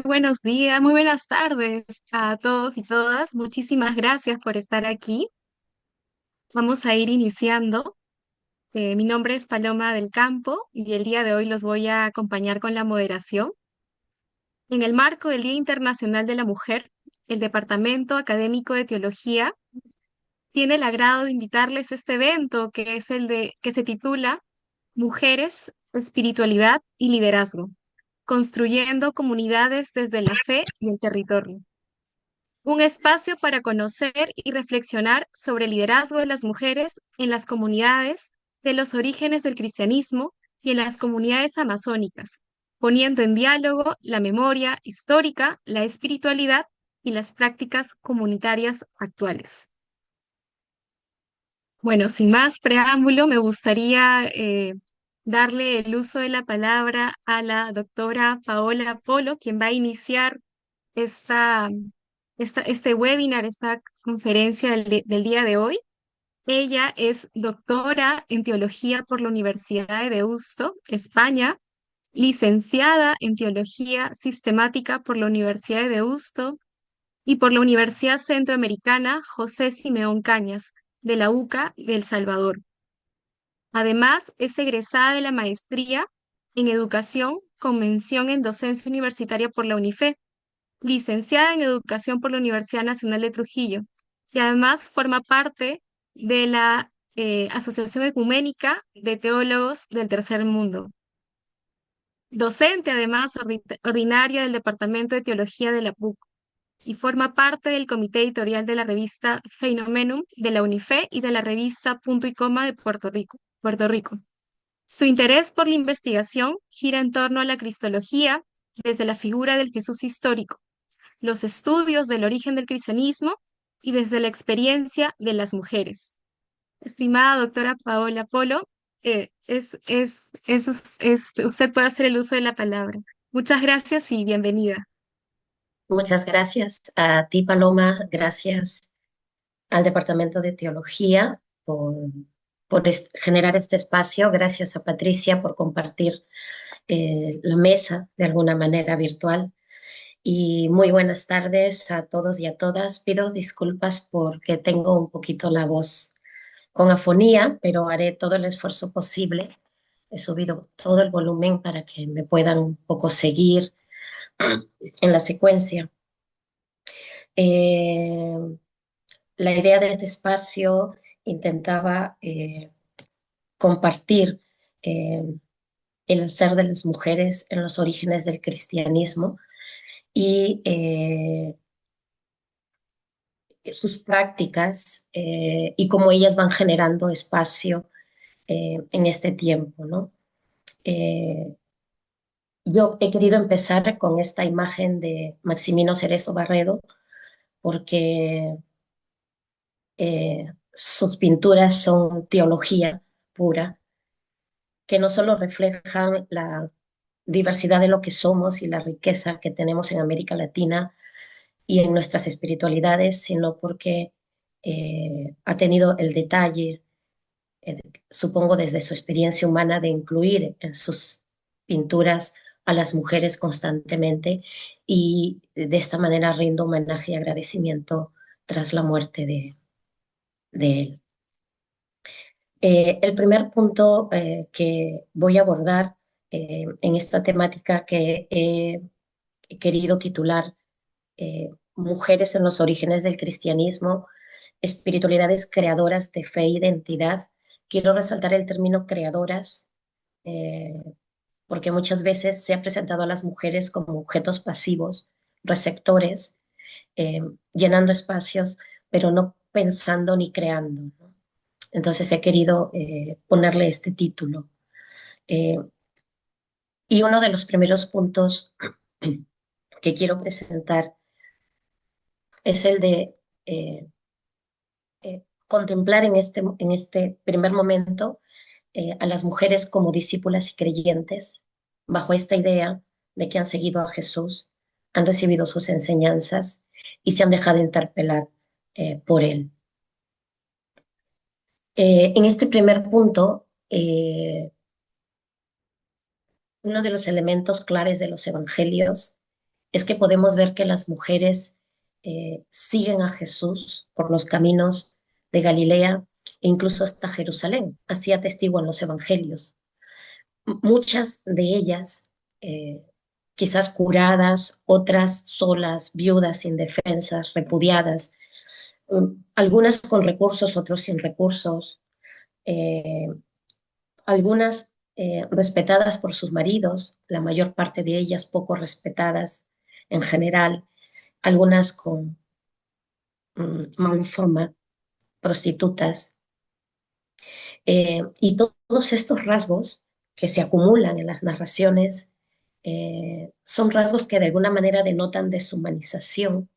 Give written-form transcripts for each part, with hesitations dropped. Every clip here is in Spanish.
buenos días, muy buenas tardes a todos y todas. Muchísimas gracias por estar aquí. Vamos a ir iniciando. Mi nombre es Paloma del Campo y el día de hoy los voy a acompañar con la moderación. En el marco del Día Internacional de la Mujer, el Departamento Académico de Teología tiene el agrado de invitarles a este evento que se titula Mujeres, Espiritualidad y Liderazgo, construyendo comunidades desde la fe y el territorio. Un espacio para conocer y reflexionar sobre el liderazgo de las mujeres en las comunidades de los orígenes del cristianismo y en las comunidades amazónicas, poniendo en diálogo la memoria histórica, la espiritualidad y las prácticas comunitarias actuales. Bueno, sin más preámbulo, me gustaría darle el uso de la palabra a la doctora Paola Polo, quien va a iniciar esta, este webinar, esta conferencia del día de hoy. Ella es doctora en teología por la Universidad de Deusto, España, licenciada en teología sistemática por la Universidad de Deusto y por la Universidad Centroamericana José Simeón Cañas, de la UCA de El Salvador. Además, es egresada de la maestría en educación con mención en docencia universitaria por la UNIFE, licenciada en Educación por la Universidad Nacional de Trujillo, y además forma parte de la Asociación Ecuménica de Teólogos del Tercer Mundo. Docente, además, ordinaria del Departamento de Teología de la PUC, y forma parte del comité editorial de la revista Phenomenum de la UNIFE y de la revista Punto y Coma de Puerto Rico. Su interés por la investigación gira en torno a la cristología desde la figura del Jesús histórico, los estudios del origen del cristianismo y desde la experiencia de las mujeres. Estimada doctora Paola Polo, usted puede hacer el uso de la palabra. Muchas gracias y bienvenida. Muchas gracias a ti, Paloma. Gracias al Departamento de Teología por generar este espacio. Gracias a Patricia por compartir la mesa de alguna manera virtual. Y muy buenas tardes a todos y a todas. Pido disculpas porque tengo un poquito la voz con afonía, pero haré todo el esfuerzo posible. He subido todo el volumen para que me puedan un poco seguir en la secuencia. Eh, la idea de este espacio intentaba compartir eh, el ser de las mujeres en los orígenes del cristianismo y sus prácticas y cómo ellas van generando espacio en este tiempo, ¿no? Eh, yo he querido empezar con esta imagen de Maximino Cerezo Barredo porque sus pinturas son teología pura, que no solo reflejan la diversidad de lo que somos y la riqueza que tenemos en América Latina y en nuestras espiritualidades, sino porque ha tenido el detalle, supongo desde su experiencia humana, de incluir en sus pinturas a las mujeres constantemente y de esta manera rindo homenaje y agradecimiento tras la muerte de él. El primer punto que voy a abordar en esta temática que he querido titular Mujeres en los orígenes del cristianismo, espiritualidades creadoras de fe e identidad. Quiero resaltar el término creadoras eh, porque muchas veces se ha presentado a las mujeres como objetos pasivos, receptores, eh, llenando espacios, pero no pensando ni creando, ¿no? Entonces he querido ponerle este título. Eh, y uno de los primeros puntos que quiero presentar es el de contemplar en este primer momento a las mujeres como discípulas y creyentes, bajo esta idea de que han seguido a Jesús, han recibido sus enseñanzas y se han dejado interpelar por él. En este primer punto, uno de los elementos claves de los evangelios es que podemos ver que las mujeres siguen a Jesús por los caminos de Galilea e incluso hasta Jerusalén. Así atestiguan los evangelios. Muchas de ellas, eh, quizás curadas, otras solas, viudas, indefensas, repudiadas, algunas con recursos, otros sin recursos, eh, algunas respetadas por sus maridos, la mayor parte de ellas poco respetadas en general, algunas con mala fama, prostitutas, y todos estos rasgos que se acumulan en las narraciones son rasgos que de alguna manera denotan deshumanización,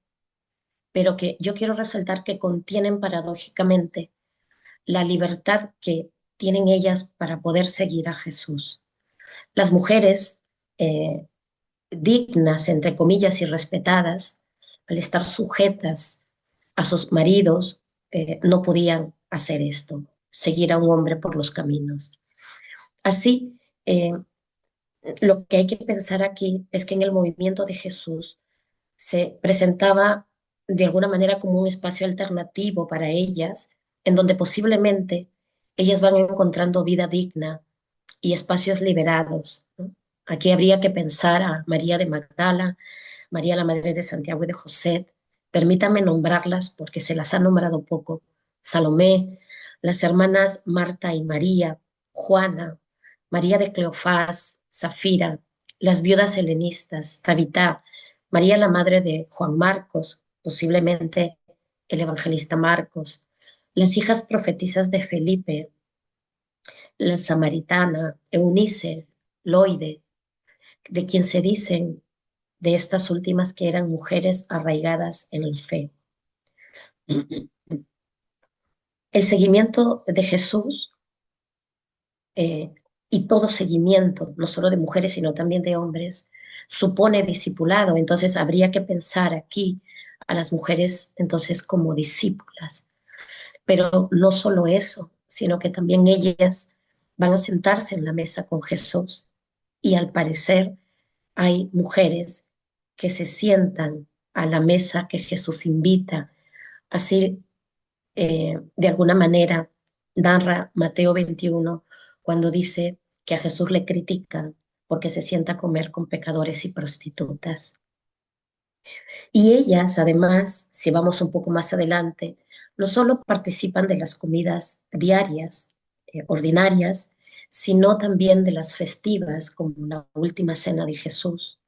pero que yo quiero resaltar que contienen paradójicamente la libertad que tienen ellas para poder seguir a Jesús. Las mujeres eh, dignas, entre comillas, y respetadas, al estar sujetas a sus maridos, no podían hacer esto, seguir a un hombre por los caminos. Así, lo que hay que pensar aquí es que en el movimiento de Jesús se presentaba de alguna manera como un espacio alternativo para ellas, en donde posiblemente ellas van encontrando vida digna y espacios liberados, ¿no? Aquí habría que pensar a María de Magdala, María la Madre de Santiago y de José. Permítame nombrarlas porque se las ha nombrado poco. Salomé, las hermanas Marta y María, Juana, María de Cleofás, Zafira, las viudas helenistas, Tabitá, María la madre de Juan Marcos, posiblemente el evangelista Marcos, las hijas profetizas de Felipe, la samaritana, Eunice, Loide, de quien se dicen de estas últimas que eran mujeres arraigadas en la fe. El seguimiento de Jesús eh, y todo seguimiento, no solo de mujeres, sino también de hombres, supone discipulado. Entonces habría que pensar aquí a las mujeres entonces como discípulas. Pero no solo eso, sino que también ellas van a sentarse en la mesa con Jesús. Y al parecer hay mujeres que se sientan a la mesa que Jesús invita. Así, de alguna manera, narra Mateo 21 cuando dice que a Jesús le critican porque se sienta a comer con pecadores y prostitutas. Y ellas, además, si vamos un poco más adelante, no solo participan de las comidas diarias, ordinarias, sino también de las festivas, como la última cena de Jesús,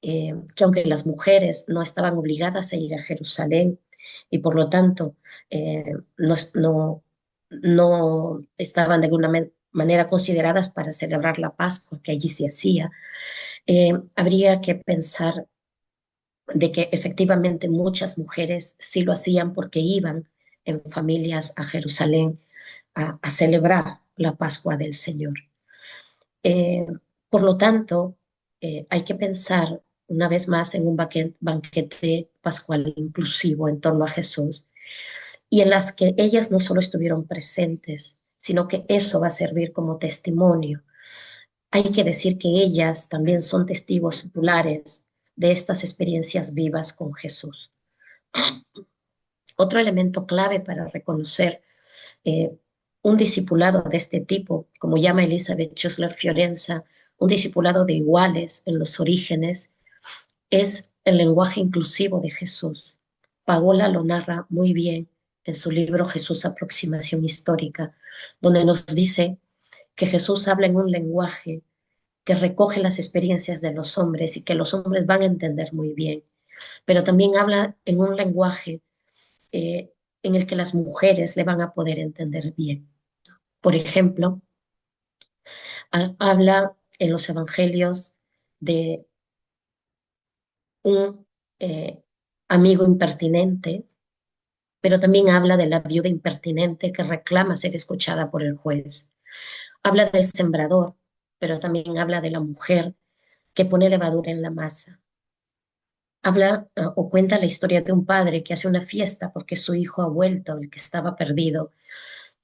que aunque las mujeres no estaban obligadas a ir a Jerusalén y por lo tanto no estaban de alguna manera consideradas para celebrar la Pascua, que allí se hacía, habría que pensar de que efectivamente muchas mujeres sí lo hacían porque iban en familias a Jerusalén a celebrar la Pascua del Señor. Eh, por lo tanto, hay que pensar una vez más en un banquete pascual inclusivo en torno a Jesús y en las que ellas no solo estuvieron presentes, sino que eso va a servir como testimonio. Hay que decir que ellas también son testigos oculares de estas experiencias vivas con Jesús. Otro elemento clave para reconocer eh, un discipulado de este tipo, como llama Elizabeth Schussler Fiorenza, un discipulado de iguales en los orígenes, es el lenguaje inclusivo de Jesús. Paola lo narra muy bien en su libro Jesús, aproximación histórica, donde nos dice que Jesús habla en un lenguaje que recoge las experiencias de los hombres y que los hombres van a entender muy bien, pero también habla en un lenguaje eh, en el que las mujeres le van a poder entender bien. Por ejemplo, habla en los evangelios de un amigo impertinente, pero también habla de la viuda impertinente que reclama ser escuchada por el juez. Habla del sembrador, pero también habla de la mujer que pone levadura en la masa. Habla o cuenta la historia de un padre que hace una fiesta porque su hijo ha vuelto, el que estaba perdido,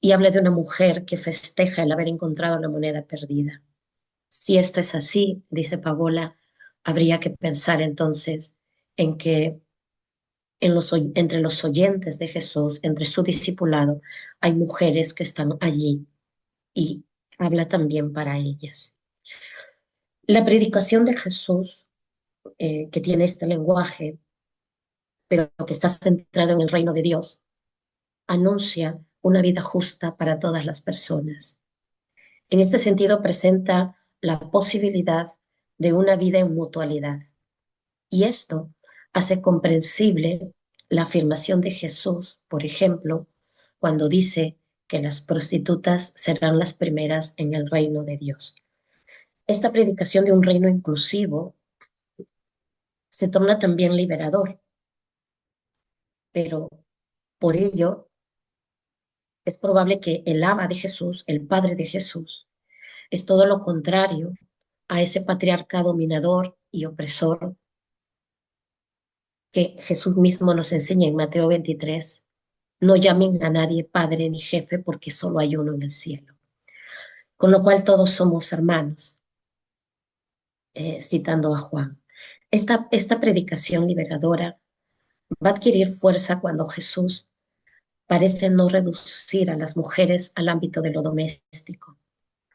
y habla de una mujer que festeja el haber encontrado la moneda perdida. Si esto es así, dice Pagola, habría que pensar entonces en que entre los oyentes de Jesús, entre su discipulado, hay mujeres que están allí y habla también para ellas. La predicación de Jesús, que tiene este lenguaje, pero que está centrado en el reino de Dios, anuncia una vida justa para todas las personas. En este sentido, presenta la posibilidad de una vida en mutualidad. Y esto hace comprensible la afirmación de Jesús, por ejemplo, cuando dice que las prostitutas serán las primeras en el reino de Dios. Esta predicación de un reino inclusivo se torna también liberador, pero por ello es probable que el Abba de Jesús, el Padre de Jesús, es todo lo contrario a ese patriarca dominador y opresor que Jesús mismo nos enseña en Mateo 23. No llamen a nadie padre ni jefe porque solo hay uno en el cielo. Con lo cual todos somos hermanos, citando a Juan. Esta predicación liberadora va a adquirir fuerza cuando Jesús parece no reducir a las mujeres al ámbito de lo doméstico.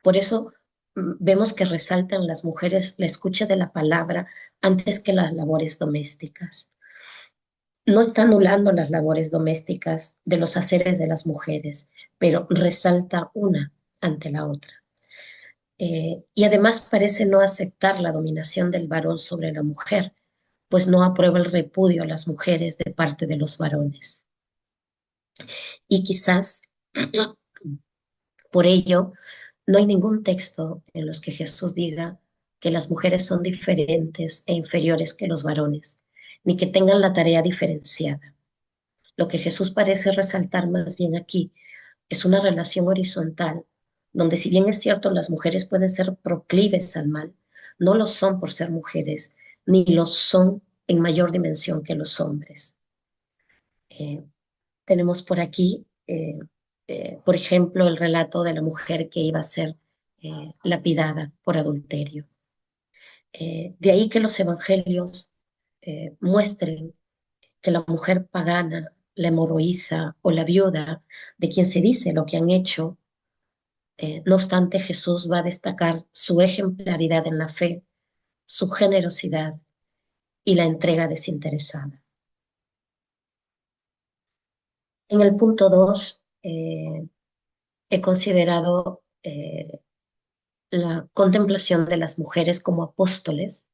Por eso vemos que resaltan las mujeres la escucha de la palabra antes que las labores domésticas. No está anulando las labores domésticas de los haceres de las mujeres, pero resalta una ante la otra. Y además parece no aceptar la dominación del varón sobre la mujer, pues no aprueba el repudio a las mujeres de parte de los varones. Y quizás por ello no hay ningún texto en los que Jesús diga que las mujeres son diferentes e inferiores que los varones, ni que tengan la tarea diferenciada. Lo que Jesús parece resaltar más bien aquí es una relación horizontal, donde si bien es cierto las mujeres pueden ser proclives al mal, no lo son por ser mujeres, ni lo son en mayor dimensión que los hombres. Eh, Tenemos por aquí, por ejemplo, el relato de la mujer que iba a ser lapidada por adulterio. De ahí que los evangelios muestren que la mujer pagana, la hemorroísa o la viuda, de quien se dice lo que han hecho, no obstante, Jesús va a destacar su ejemplaridad en la fe, su generosidad y la entrega desinteresada. En el punto 2, he considerado la contemplación de las mujeres como apóstoles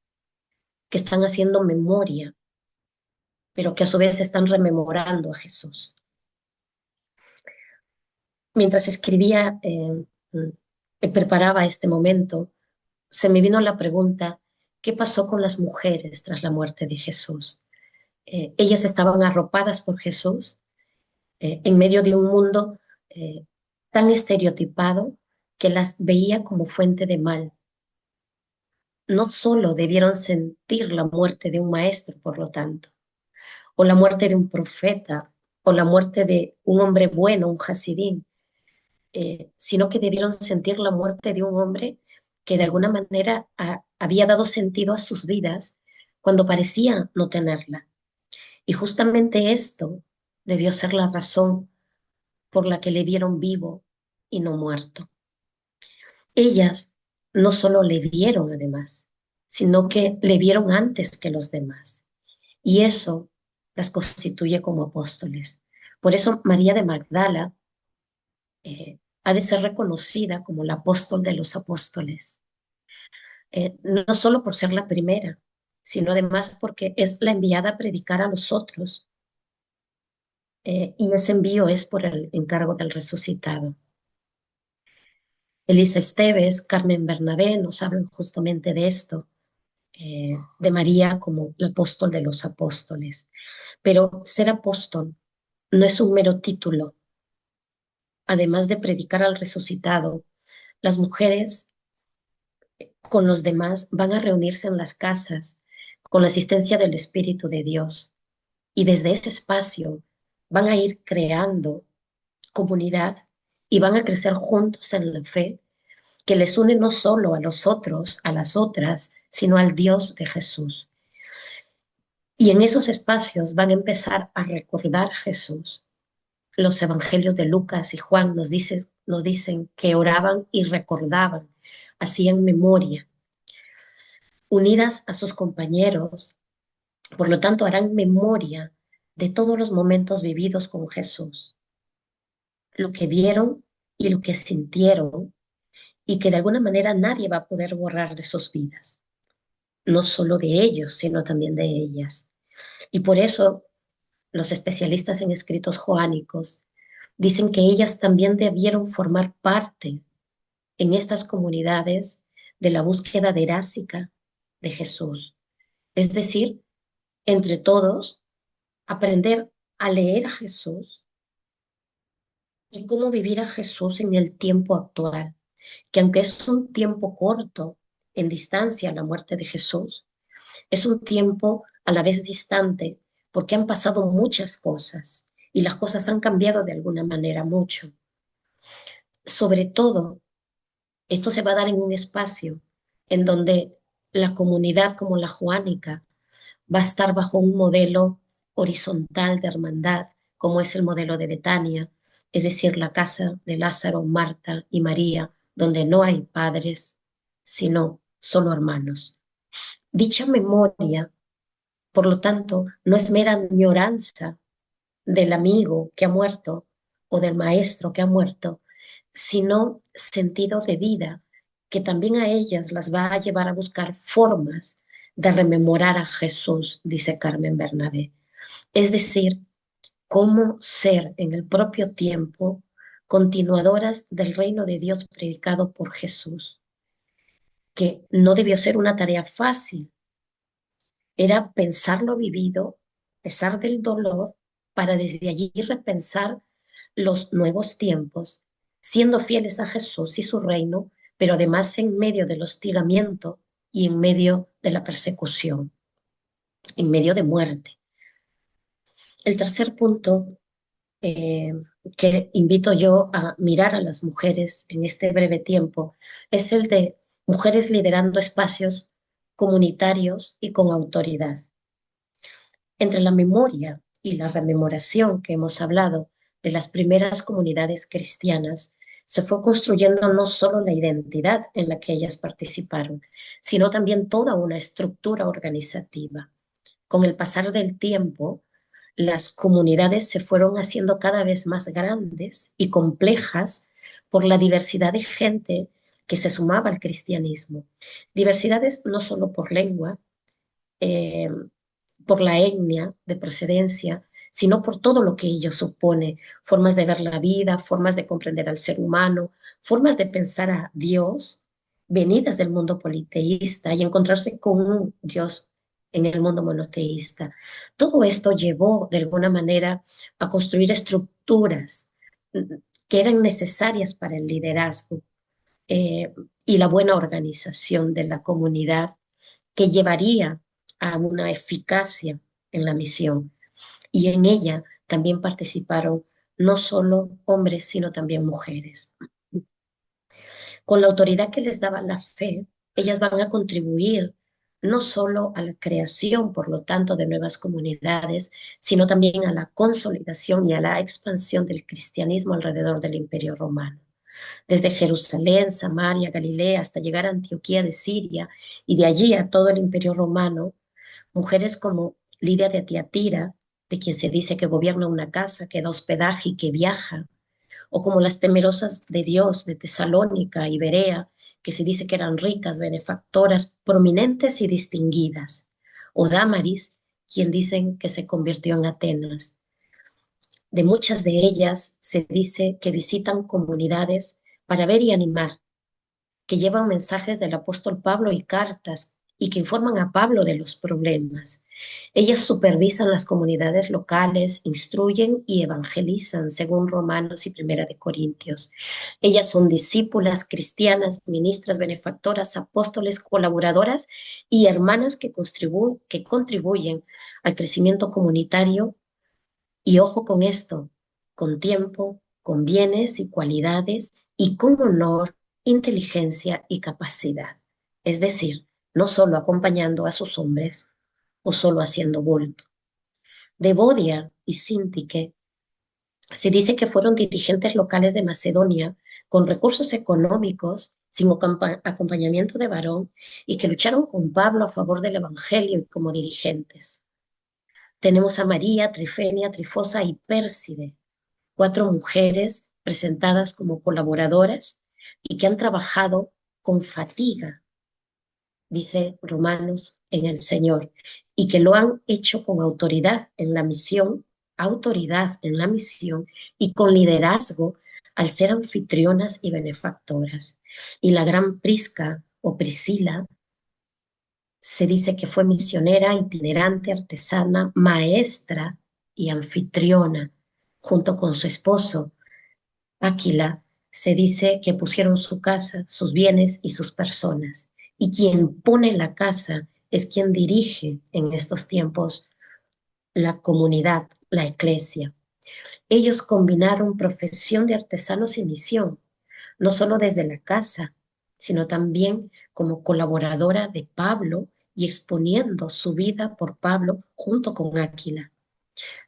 que están haciendo memoria, pero que a su vez están rememorando a Jesús. Mientras escribía, preparaba este momento, se me vino la pregunta, ¿qué pasó con las mujeres tras la muerte de Jesús? Ellas estaban arropadas por Jesús en medio de un mundo tan estereotipado que las veía como fuente de mal. No solo debieron sentir la muerte de un maestro, por lo tanto, o la muerte de un profeta, o la muerte de un hombre bueno, un hasidín, sino que debieron sentir la muerte de un hombre que de alguna manera había dado sentido a sus vidas cuando parecía no tenerla. Y justamente esto debió ser la razón por la que le vieron vivo y no muerto. Ellas no solo le vieron además, sino que le vieron antes que los demás. Y eso las constituye como apóstoles. Por eso María de Magdala ha de ser reconocida como la apóstol de los apóstoles, no solo por ser la primera, sino además porque es la enviada a predicar a los otros, y ese envío es por el encargo del resucitado. Elisa Esteves, Carmen Bernabé nos hablan justamente de esto, de María como el apóstol de los apóstoles. Pero ser apóstol no es un mero título. Además de predicar al resucitado, las mujeres con los demás van a reunirse en las casas con la asistencia del Espíritu de Dios. Y desde ese espacio van a ir creando comunidad y van a crecer juntos en la fe que les une no solo a los otros, a las otras, sino al Dios de Jesús. Y en esos espacios van a empezar a recordar a Jesús. Los evangelios de Lucas y Juan nos dicen que oraban y recordaban, hacían memoria, unidas a sus compañeros. Por lo tanto, harán memoria de todos los momentos vividos con Jesús, lo que vieron y lo que sintieron, y que de alguna manera nadie va a poder borrar de sus vidas, no solo de ellos, sino también de ellas. Y por eso los especialistas en escritos joánicos dicen que ellas también debieron formar parte en estas comunidades de la búsqueda derásica de Jesús. Es decir, entre todos, aprender a leer a Jesús y cómo vivir a Jesús en el tiempo actual, que aunque es un tiempo corto en distancia a la muerte de Jesús, es un tiempo a la vez distante porque han pasado muchas cosas y las cosas han cambiado de alguna manera mucho. Sobre todo, esto se va a dar en un espacio en donde la comunidad como la joánica va a estar bajo un modelo horizontal de hermandad, como es el modelo de Betania, es decir, la casa de Lázaro, Marta y María, donde no hay padres, sino solo hermanos. Dicha memoria, por lo tanto, no es mera añoranza del amigo que ha muerto o del maestro que ha muerto, sino sentido de vida que también a ellas las va a llevar a buscar formas de rememorar a Jesús, dice Carmen Bernabé. Es decir, cómo ser en el propio tiempo continuadoras del reino de Dios predicado por Jesús, que no debió ser una tarea fácil, era pensar lo vivido, pesar del dolor, para desde allí repensar los nuevos tiempos, siendo fieles a Jesús y su reino, pero además en medio del hostigamiento y en medio de la persecución, en medio de muerte. El tercer punto eh, que invito yo a mirar a las mujeres en este breve tiempo es el de mujeres liderando espacios comunitarios y con autoridad. Entre la memoria y la rememoración que hemos hablado de las primeras comunidades cristianas, se fue construyendo no solo la identidad en la que ellas participaron, sino también toda una estructura organizativa. Con el pasar del tiempo, las comunidades se fueron haciendo cada vez más grandes y complejas por la diversidad de gente que se sumaba al cristianismo. Diversidades no solo por lengua, eh, por la etnia de procedencia, sino por todo lo que ello supone, formas de ver la vida, formas de comprender al ser humano, formas de pensar a Dios, venidas del mundo politeísta y encontrarse con un Dios en el mundo monoteísta. Todo esto llevó de alguna manera a construir estructuras que eran necesarias para el liderazgo y la buena organización de la comunidad que llevaría a una eficacia en la misión. Y en ella también participaron no solo hombres, sino también mujeres. Con la autoridad que les daba la fe, ellas van a contribuir no solo a la creación, por lo tanto, de nuevas comunidades, sino también a la consolidación y a la expansión del cristianismo alrededor del Imperio Romano. Desde Jerusalén, Samaria, Galilea, hasta llegar a Antioquía de Siria y de allí a todo el Imperio Romano, mujeres como Lidia de Tiatira, de quien se dice que gobierna una casa, que da hospedaje y que viaja, o como las temerosas de Dios de Tesalónica y Berea, que se dice que eran ricas, benefactoras, prominentes y distinguidas, o Dámaris, quien dicen que se convirtió en Atenas. De muchas de ellas se dice que visitan comunidades para ver y animar, que llevan mensajes del apóstol Pablo y cartas y que informan a Pablo de los problemas. Ellas supervisan las comunidades locales, instruyen y evangelizan, según Romanos y Primera de Corintios. Ellas son discípulas cristianas, ministras, benefactoras, apóstoles, colaboradoras y hermanas que contribuyen al crecimiento comunitario. Y ojo con esto, con tiempo, con bienes y cualidades y con honor, inteligencia y capacidad. Es decir, no solo acompañando a sus hombres o solo haciendo bulto. De Bodia y Sintique se dice que fueron dirigentes locales de Macedonia con recursos económicos, sin acompañamiento de varón, y que lucharon con Pablo a favor del Evangelio y como dirigentes. Tenemos a María, Trifenia, Trifosa y Pérside, cuatro mujeres presentadas como colaboradoras y que han trabajado con fatiga, dice Romanos, en el Señor, y que lo han hecho con autoridad en la misión y con liderazgo al ser anfitrionas y benefactoras. Y la gran Prisca o Priscila se dice que fue misionera, itinerante, artesana, maestra y anfitriona, junto con su esposo Áquila. Se dice que pusieron su casa, sus bienes y sus personas. Y quien pone la casa es quien dirige en estos tiempos la comunidad, la iglesia. Ellos combinaron profesión de artesanos y misión, no solo desde la casa, sino también como colaboradora de Pablo y exponiendo su vida por Pablo junto con Áquila.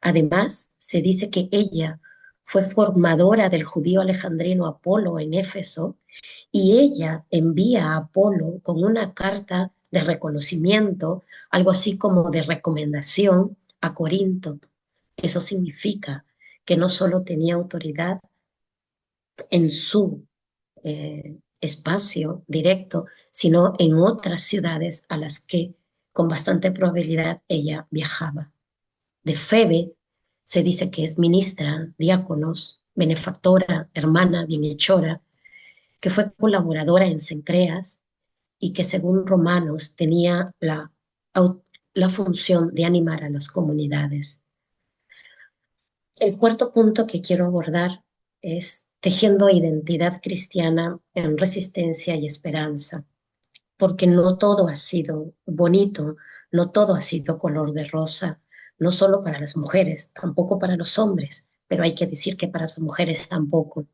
Además, se dice que ella fue formadora del judío alejandrino Apolo en Éfeso y ella envía a Apolo con una carta de reconocimiento, algo así como de recomendación a Corinto. Eso significa que no solo tenía autoridad en su espacio directo, sino en otras ciudades a las que con bastante probabilidad ella viajaba. De Febe se dice que es ministra, diáconos, benefactora, hermana, bienhechora, que fue colaboradora en Cencreas y que según Romanos tenía la función de animar a las comunidades. El cuarto punto que quiero abordar es tejiendo identidad cristiana en resistencia y esperanza, porque no todo ha sido bonito, no todo ha sido color de rosa, no solo para las mujeres, tampoco para los hombres, pero hay que decir que para las mujeres tampoco.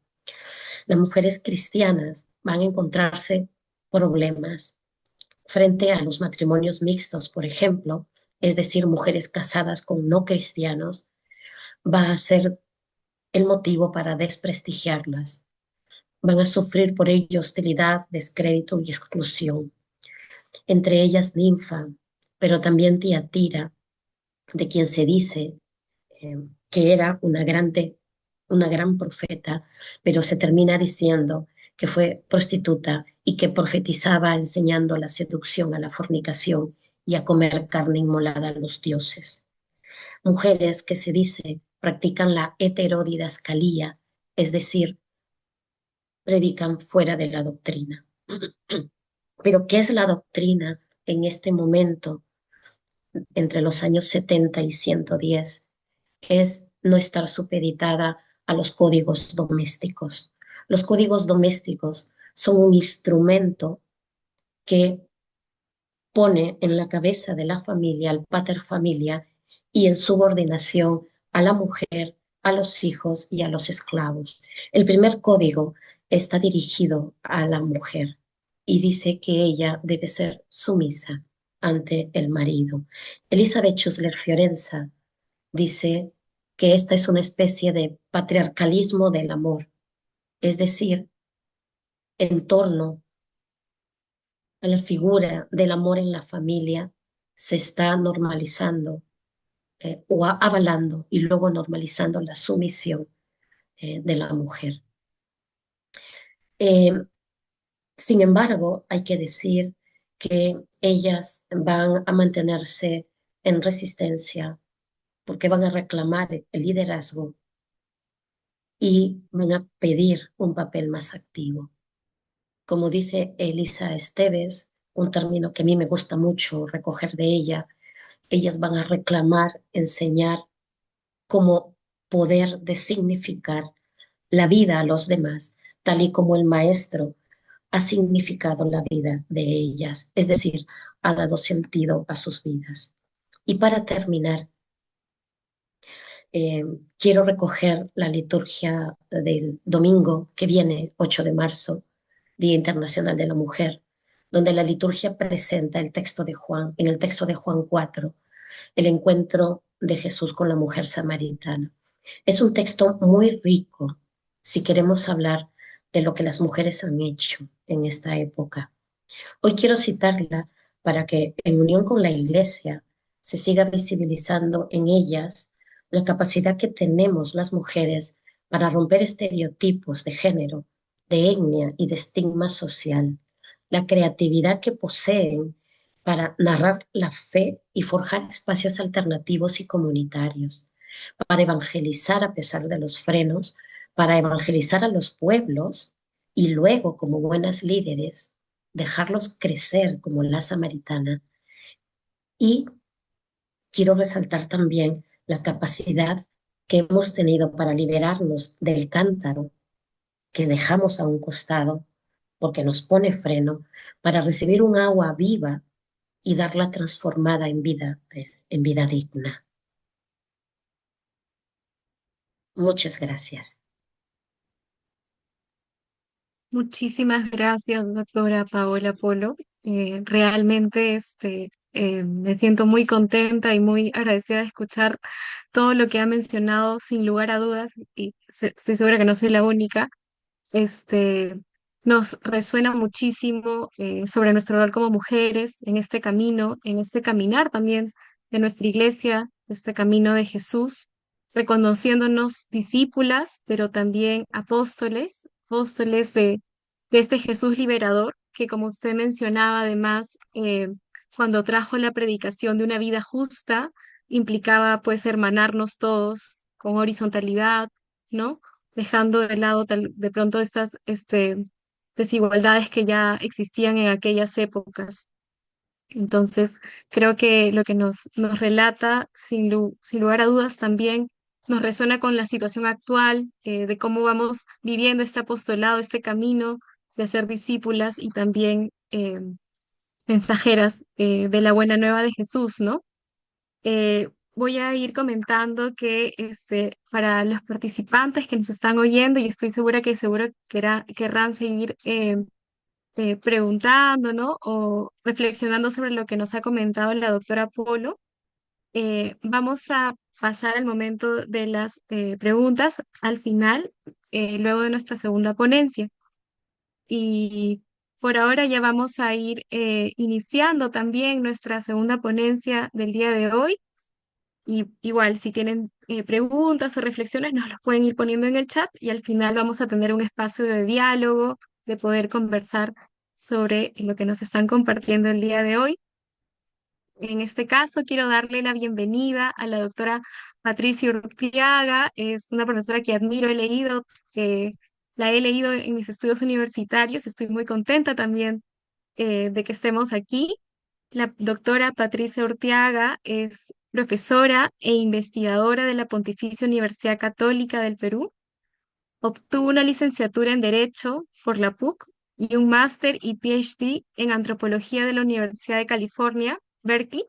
Las mujeres cristianas van a encontrarse problemas frente a los matrimonios mixtos, por ejemplo, es decir, mujeres casadas con no cristianos, va a ser el motivo para desprestigiarlas. Van a sufrir por ello hostilidad, descrédito y exclusión. Entre ellas Ninfa, pero también Tiatira, de quien se dice que era una gran profeta, pero se termina diciendo que fue prostituta y que profetizaba enseñando la seducción a la fornicación y a comer carne inmolada a los dioses. Mujeres que se dice practican la heterodidascalía, es decir, predican fuera de la doctrina. Pero ¿qué es la doctrina en este momento, entre los años 70 y 110? Es no estar supeditada a los códigos domésticos. Los códigos domésticos son un instrumento que pone en la cabeza de la familia al pater familia y en subordinación a la mujer, a los hijos y a los esclavos. El primer código está dirigido a la mujer y dice que ella debe ser sumisa ante el marido. Elizabeth Schusler Fiorenza dice que esta es una especie de patriarcalismo del amor, es decir, en torno a la figura del amor en la familia se está normalizando o avalando y luego normalizando la sumisión de la mujer. Eh, Sin embargo, hay que decir que ellas van a mantenerse en resistencia porque van a reclamar el liderazgo y van a pedir un papel más activo. Como dice Elisa Esteves, un término que a mí me gusta mucho recoger de ella, ellas van a reclamar, enseñar cómo poder de significar la vida a los demás, tal y como el maestro ha significado la vida de ellas, es decir, ha dado sentido a sus vidas. Y para terminar, eh, quiero recoger la liturgia del domingo que viene, 8 de marzo, Día Internacional de la Mujer, donde la liturgia presenta el texto de Juan, en el texto de Juan 4, el encuentro de Jesús con la mujer samaritana. Es un texto muy rico si queremos hablar de lo que las mujeres han hecho en esta época. Hoy quiero citarla para que, en unión con la Iglesia, se siga visibilizando en ellas la capacidad que tenemos las mujeres para romper estereotipos de género, de etnia y de estigma social, la creatividad que poseen para narrar la fe y forjar espacios alternativos y comunitarios, para evangelizar a pesar de los frenos, para evangelizar a los pueblos y luego, como buenas líderes, dejarlos crecer como la samaritana. Y quiero resaltar también la capacidad que hemos tenido para liberarnos del cántaro que dejamos a un costado porque nos pone freno, para recibir un agua viva y darla transformada en vida digna. Muchas gracias. Muchísimas gracias, doctora Paola Polo. Realmente me siento muy contenta y muy agradecida de escuchar todo lo que ha mencionado, sin lugar a dudas, y estoy segura que no soy la única. este, Nos resuena muchísimo sobre nuestro rol como mujeres en este camino, en este caminar también de nuestra iglesia, este camino de Jesús, reconociéndonos discípulas, pero también apóstoles, apóstoles de este Jesús liberador, que como usted mencionaba, además, cuando trajo la predicación de una vida justa, implicaba pues hermanarnos todos con horizontalidad, ¿no? Dejando de lado de pronto estas desigualdades que ya existían en aquellas épocas. Entonces, creo que lo que nos relata, sin lugar a dudas, también nos resuena con la situación actual, de cómo vamos viviendo este apostolado, este camino de ser discípulas y también mensajeras de la buena nueva de Jesús, ¿no? Voy a ir comentando que para los participantes que nos están oyendo, y estoy segura que seguro querrán seguir preguntando, ¿no? O reflexionando sobre lo que nos ha comentado la doctora Polo, vamos a pasar al momento de las preguntas al final, luego de nuestra segunda ponencia. Y por ahora ya vamos a ir iniciando también nuestra segunda ponencia del día de hoy. Y igual, si tienen preguntas o reflexiones, nos los pueden ir poniendo en el chat y al final vamos a tener un espacio de diálogo, de poder conversar sobre lo que nos están compartiendo el día de hoy. En este caso, quiero darle la bienvenida a la doctora Patricia Urpiaga. Es una profesora que admiro, la he leído en mis estudios universitarios. Estoy muy contenta también de que estemos aquí. La doctora Patricia Urtiaga es profesora e investigadora de la Pontificia Universidad Católica del Perú. Obtuvo una licenciatura en Derecho por la PUC y un máster y PhD en Antropología de la Universidad de California, Berkeley.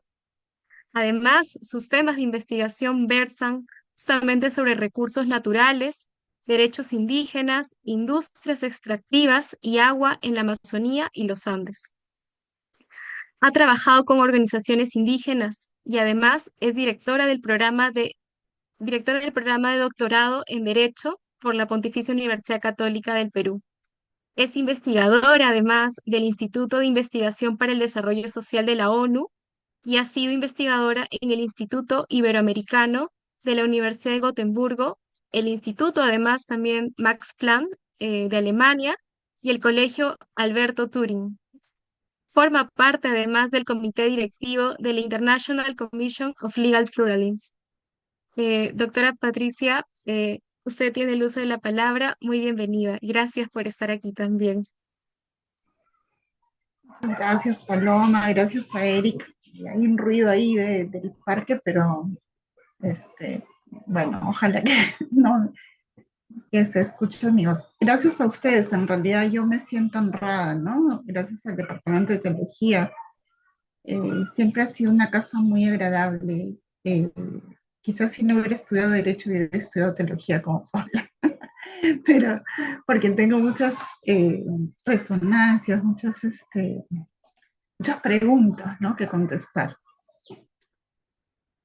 Además, sus temas de investigación versan justamente sobre recursos naturales, derechos indígenas, industrias extractivas y agua en la Amazonía y los Andes. Ha trabajado con organizaciones indígenas y además es directora del programa de doctorado en Derecho por la Pontificia Universidad Católica del Perú. Es investigadora además del Instituto de Investigación para el Desarrollo Social de la ONU y ha sido investigadora en el Instituto Iberoamericano de la Universidad de Gotemburgo, el Instituto además también Max Planck de Alemania y el Colegio Alberto Turing. Forma parte además del comité directivo de la International Commission of Legal Pluralism. Doctora Patricia, usted tiene el uso de la palabra. Muy bienvenida. Gracias por estar aquí también. Gracias, Paloma, gracias a Eric. Hay un ruido ahí del parque, pero bueno, ojalá que no que se escuche mi voz. Gracias a ustedes, en realidad yo me siento honrada, ¿no? Gracias al Departamento de Teología. Siempre ha sido una casa muy agradable. Quizás si no hubiera estudiado Derecho, hubiera estudiado Teología como Paula. pero porque tengo muchas resonancias, muchas preguntas, ¿no?, que contestar.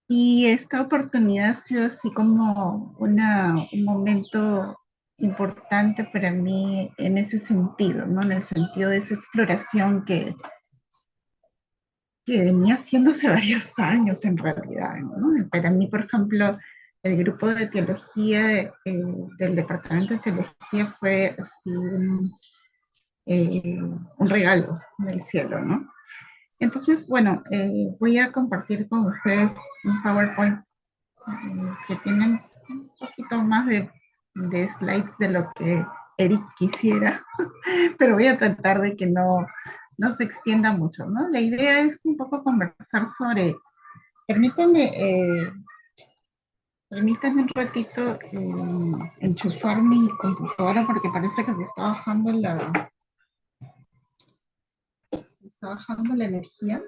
Y esta oportunidad ha sido así como un momento importante para mí en ese sentido, ¿no? En el sentido de esa exploración que venía haciendo hace varios años en realidad, ¿no? Para mí, por ejemplo, el grupo de teología del departamento de teología fue así un regalo del cielo, ¿no? Entonces, bueno, voy a compartir con ustedes un PowerPoint que tiene un poquito más de slides de lo que Eric quisiera, pero voy a tratar de que no se extienda mucho, ¿no? La idea es un poco conversar sobre, permítanme, permítanme un ratito enchufar mi computadora porque parece que se está bajando la energía.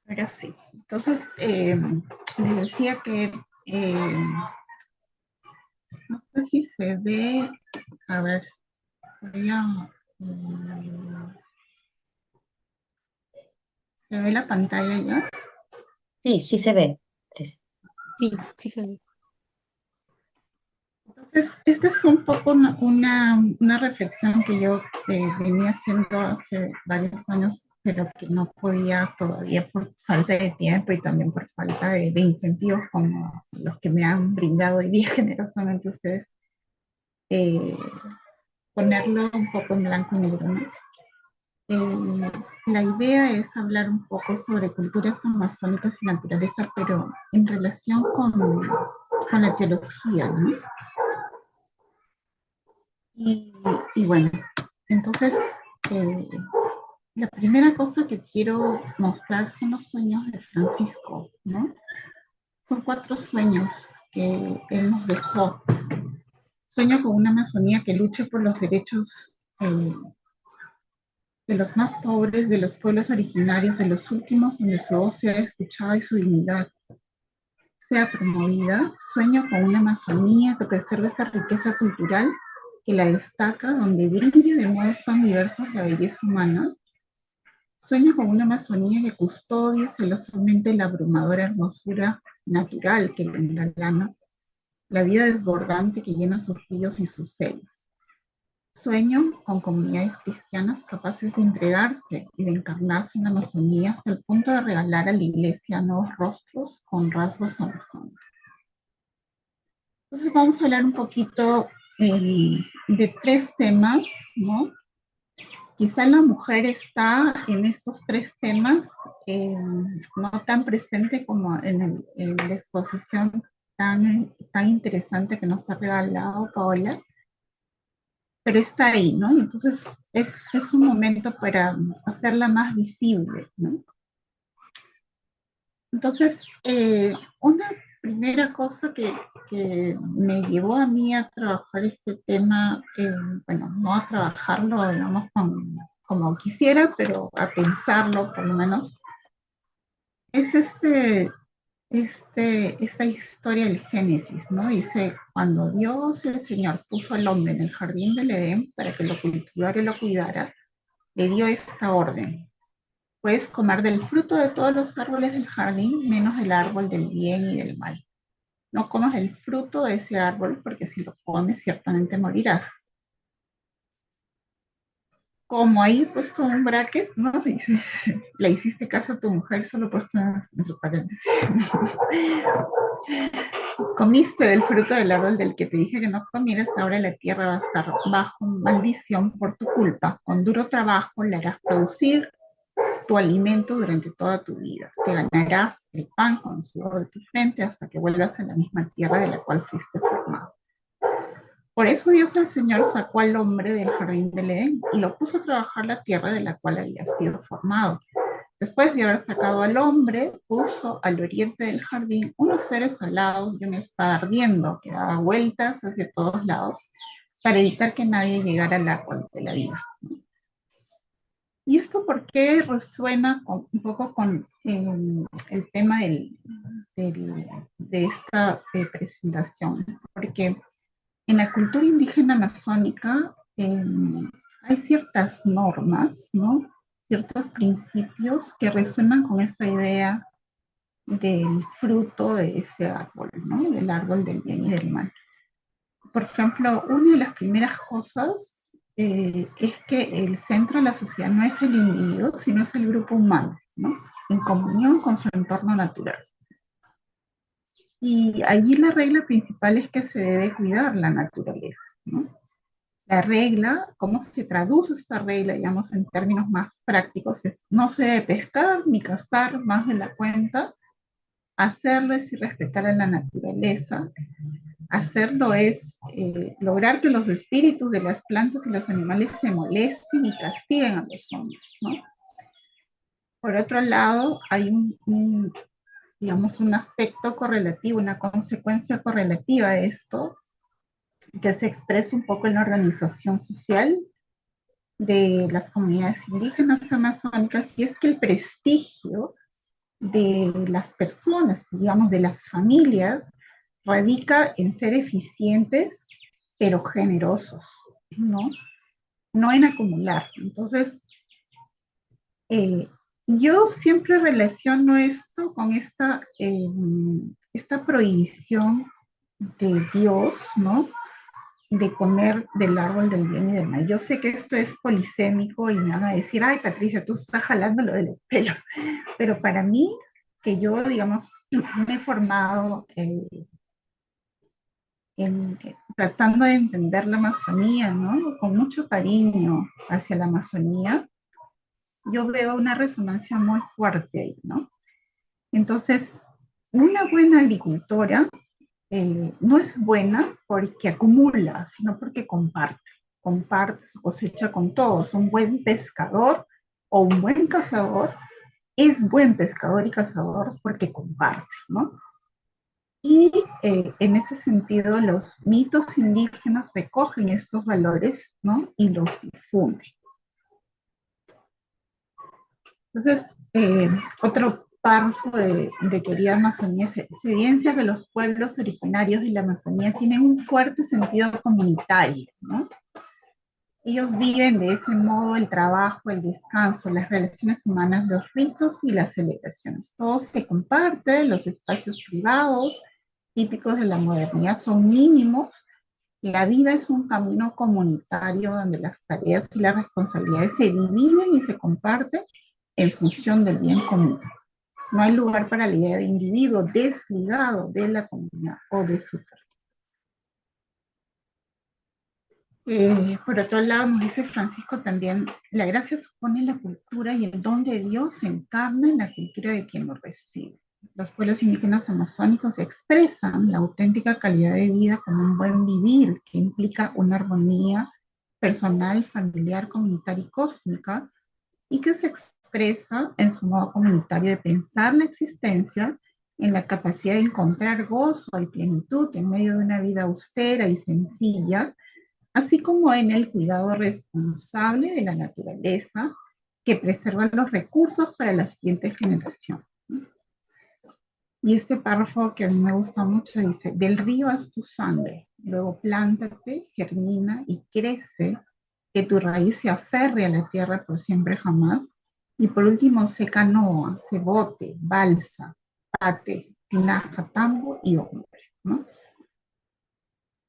Ahora sí. Entonces, les decía que no sé si se ve, a ver, voy a, ¿se ve la pantalla ya? Sí, sí se ve. Sí, sí se ve. Entonces, esta es un poco una reflexión que yo venía haciendo hace varios años, pero que no podía todavía por falta de tiempo y también por falta de incentivos como los que me han brindado hoy día generosamente ustedes, eh, ponerlo un poco en blanco y negro, ¿no? La idea es hablar un poco sobre culturas amazónicas y naturaleza, pero en relación con la teología, ¿no? Y, y bueno, entonces, eh, la primera cosa que quiero mostrar son los sueños de Francisco, ¿no? Son 4 sueños que él nos dejó. Sueño con una Amazonía que luche por los derechos de los más pobres, de los pueblos originarios, de los últimos, donde su voz sea escuchada y su dignidad sea promovida. Sueño con una Amazonía que preserve esa riqueza cultural que la destaca, donde brille de modos tan diversos la belleza humana. Sueño con una Amazonía que custodie celosamente la abrumadora hermosura natural que le engalana, la vida desbordante que llena sus ríos y sus selvas. Sueño con comunidades cristianas capaces de entregarse y de encarnarse en la Amazonía hasta el punto de regalar a la iglesia nuevos rostros con rasgos amazónicos. Entonces vamos a hablar un poquito de 3 temas, ¿no? Quizá la mujer está en estos 3 temas no tan presente como en la exposición tan interesante que nos ha regalado Paola, pero está ahí, ¿no? Y entonces es un momento para hacerla más visible, ¿no? Entonces, una primera cosa que me llevó a mí a trabajar este tema, bueno, no a trabajarlo, digamos, como quisiera, pero a pensarlo por lo menos, es esta historia del Génesis, ¿no? Dice, cuando Dios el Señor puso al hombre en el jardín del Edén para que lo cultivara y lo cuidara, le dio esta orden: puedes comer del fruto de todos los árboles del jardín, menos del árbol del bien y del mal. No comas el fruto de ese árbol, porque si lo comes ciertamente morirás. Como ahí he puesto un bracket, ¿no? Dice, le hiciste caso a tu mujer, solo puesto entre paréntesis. Comiste del fruto del árbol del que te dije que no comieras, ahora la tierra va a estar bajo maldición por tu culpa. Con duro trabajo la harás producir tu alimento durante toda tu vida. Te ganarás el pan con el sudor de tu frente hasta que vuelvas a la misma tierra de la cual fuiste formado. Por eso Dios el Señor sacó al hombre del jardín del Edén y lo puso a trabajar la tierra de la cual había sido formado. Después de haber sacado al hombre, puso al oriente del jardín unos seres alados y una espada ardiendo que daba vueltas hacia todos lados para evitar que nadie llegara al árbol de la vida. ¿Y esto por qué resuena un poco con el tema de esta presentación? Porque en la cultura indígena amazónica hay ciertas normas, ¿no? Ciertos principios que resuenan con esta idea del fruto de ese árbol, ¿no? Del árbol del bien y del mal. Por ejemplo, una de las primeras cosas es que el centro de la sociedad no es el individuo, sino es el grupo humano, ¿no? En comunión con su entorno natural. Y allí la regla principal es que se debe cuidar la naturaleza, ¿no? La regla, ¿cómo se traduce esta regla, digamos, en términos más prácticos? Es no se debe pescar ni cazar más de la cuenta, hacerlo es ir respetar a la naturaleza, hacerlo es lograr que los espíritus de las plantas y los animales se molesten y castiguen a los hombres, ¿no? Por otro lado, hay digamos, un aspecto correlativo, una consecuencia correlativa de esto, que se expresa un poco en la organización social de las comunidades indígenas amazónicas, y es que el prestigio de las personas, digamos, de las familias, radica en ser eficientes, pero generosos, ¿no? No en acumular. Entonces, eh, yo siempre relaciono esto con esta prohibición de Dios, ¿no? De comer del árbol del bien y del mal. Yo sé que esto es polisémico y me van a decir, ay, Patricia, tú estás jalando lo de los pelos, pero para mí, que yo, digamos, me he formado tratando de entender la Amazonía, ¿no? Con mucho cariño hacia la Amazonía, yo veo una resonancia muy fuerte ahí, ¿no? Entonces, una buena agricultora no es buena porque acumula, sino porque comparte su cosecha con todos. Un buen pescador o un buen cazador es buen pescador y cazador porque comparte, ¿no? Y en ese sentido, los mitos indígenas recogen estos valores, ¿no? Y los difunden. Entonces, otro párrafo de Querida Amazonía se evidencia que los pueblos originarios de la Amazonía tienen un fuerte sentido comunitario, ¿no? Ellos viven de ese modo el trabajo, el descanso, las relaciones humanas, los ritos y las celebraciones. Todo se comparte, los espacios privados típicos de la modernidad son mínimos. La vida es un camino comunitario donde las tareas y las responsabilidades se dividen y se comparten en función del bien común. No hay lugar para la idea de individuo desligado de la comunidad o de su territorio. Por otro lado, nos dice Francisco también, la gracia supone la cultura y el don de Dios se encarna en la cultura de quien lo recibe. Los pueblos indígenas amazónicos expresan la auténtica calidad de vida como un buen vivir que implica una armonía personal, familiar, comunitaria y cósmica, y que se expresa en su modo comunitario de pensar la existencia, en la capacidad de encontrar gozo y plenitud en medio de una vida austera y sencilla, así como en el cuidado responsable de la naturaleza que preserva los recursos para la siguiente generación. Y este párrafo que a mí me gusta mucho dice, del río es tu sangre, luego plántate, germina y crece, que tu raíz se aferre a la tierra por siempre jamás. Y por último, sé canoa, cebote, balsa, pate, tinaja, tambo y hombre, ¿no?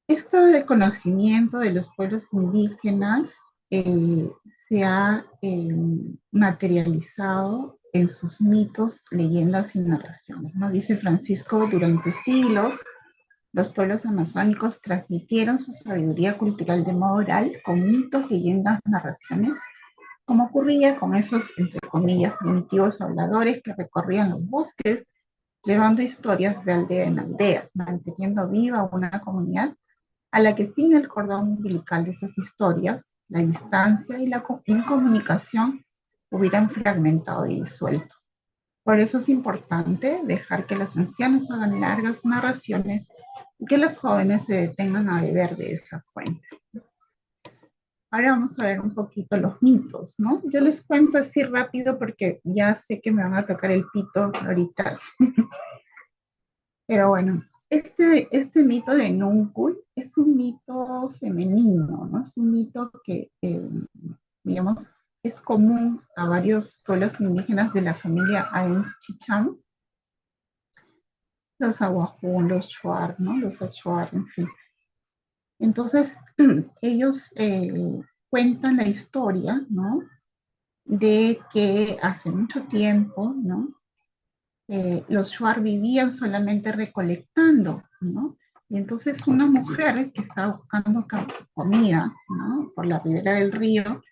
Esto de conocimiento de los pueblos indígenas se ha materializado en sus mitos, leyendas y narraciones, ¿no? Dice Francisco, durante siglos los pueblos amazónicos transmitieron su sabiduría cultural de modo oral con mitos, leyendas, narraciones, como ocurría con esos, entre comillas, primitivos habladores que recorrían los bosques, llevando historias de aldea en aldea, manteniendo viva una comunidad a la que sin el cordón umbilical de esas historias, la distancia y la incomunicación hubieran fragmentado y disuelto. Por eso es importante dejar que los ancianos hagan largas narraciones y que los jóvenes se detengan a beber de esa fuente. Ahora vamos a ver un poquito los mitos, ¿no? Yo les cuento así rápido porque ya sé que me van a tocar el pito ahorita. Pero bueno, este mito de Nuncuy es un mito femenino, ¿no? Es un mito que, digamos, es común a varios pueblos indígenas de la familia Ains Chichán, los Aguajún, los Shuar, ¿no? Los Achuar, en fin. Entonces, ellos cuentan la historia, ¿no? De que hace mucho tiempo, ¿no? Los Shuar vivían solamente recolectando, ¿no? Y entonces una mujer que estaba buscando comida, ¿no? Por la ribera del río,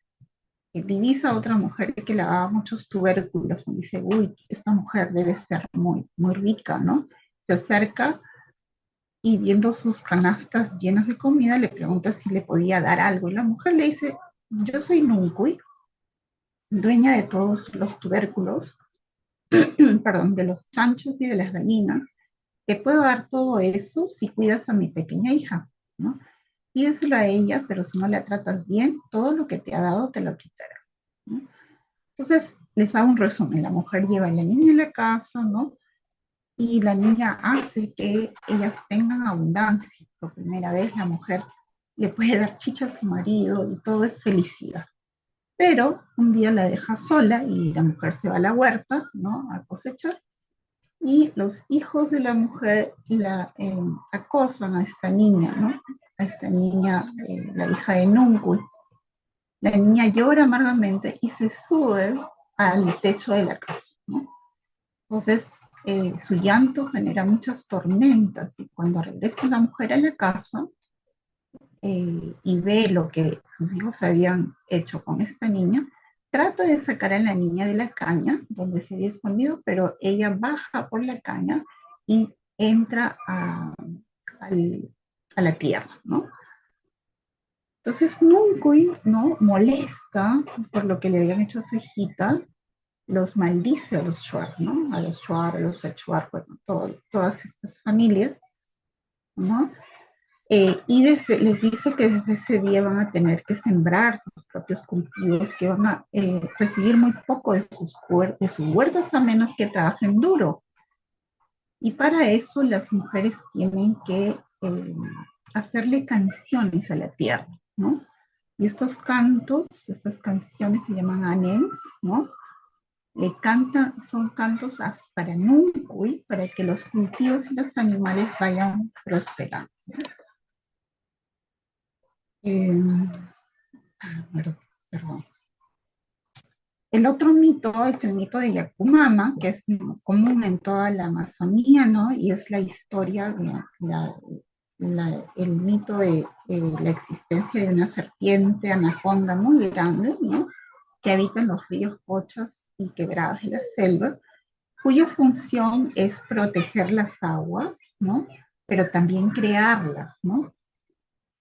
divisa a otra mujer que le daba muchos tubérculos y dice, uy, esta mujer debe ser muy, muy rica, ¿no? Se acerca y viendo sus canastas llenas de comida, le pregunta si le podía dar algo. Y la mujer le dice, yo soy Nuncuy, dueña de todos los tubérculos, perdón, de los chanchos y de las gallinas, te puedo dar todo eso si cuidas a mi pequeña hija, ¿no? Pídeselo a ella, pero si no la tratas bien, todo lo que te ha dado te lo quitará, ¿no? Entonces, les hago un resumen. La mujer lleva a la niña a la casa, ¿no? Y la niña hace que ellas tengan abundancia. Por primera vez la mujer le puede dar chicha a su marido y todo es felicidad. Pero un día la deja sola y la mujer se va a la huerta, ¿no? A cosechar y los hijos de la mujer acosan a esta niña, ¿no? A esta niña, la hija de Nuncuy. La niña llora amargamente y se sube al techo de la casa, ¿no? Entonces, su llanto genera muchas tormentas y cuando regresa la mujer a la casa y ve lo que sus hijos habían hecho con esta niña, trata de sacar a la niña de la caña donde se había escondido, pero ella baja por la caña y entra a la tierra, ¿no? Entonces Nuncuy, ¿no? Molesta por lo que le habían hecho a su hijita, los maldice a los Shuar, ¿no? A los Shuar, a los Achuar, bueno, todas estas familias, ¿no? Les dice que desde ese día van a tener que sembrar sus propios cultivos, que van a recibir muy poco de sus huertas a menos que trabajen duro. Y para eso las mujeres tienen que hacerle canciones a la tierra, ¿no? Y estos cantos, estas canciones se llaman anens, ¿no? Le cantan, son cantos para Nuncuy, para que los cultivos y los animales vayan prosperando. Eh, perdón. El otro mito es el mito de Yacumama, que es común en toda la Amazonía, ¿no? Y es la historia, el mito de la existencia de una serpiente anaconda muy grande, ¿no? Que habita en los ríos Pochas y quebradas de la selva, cuya función es proteger las aguas, ¿no? Pero también crearlas, ¿no?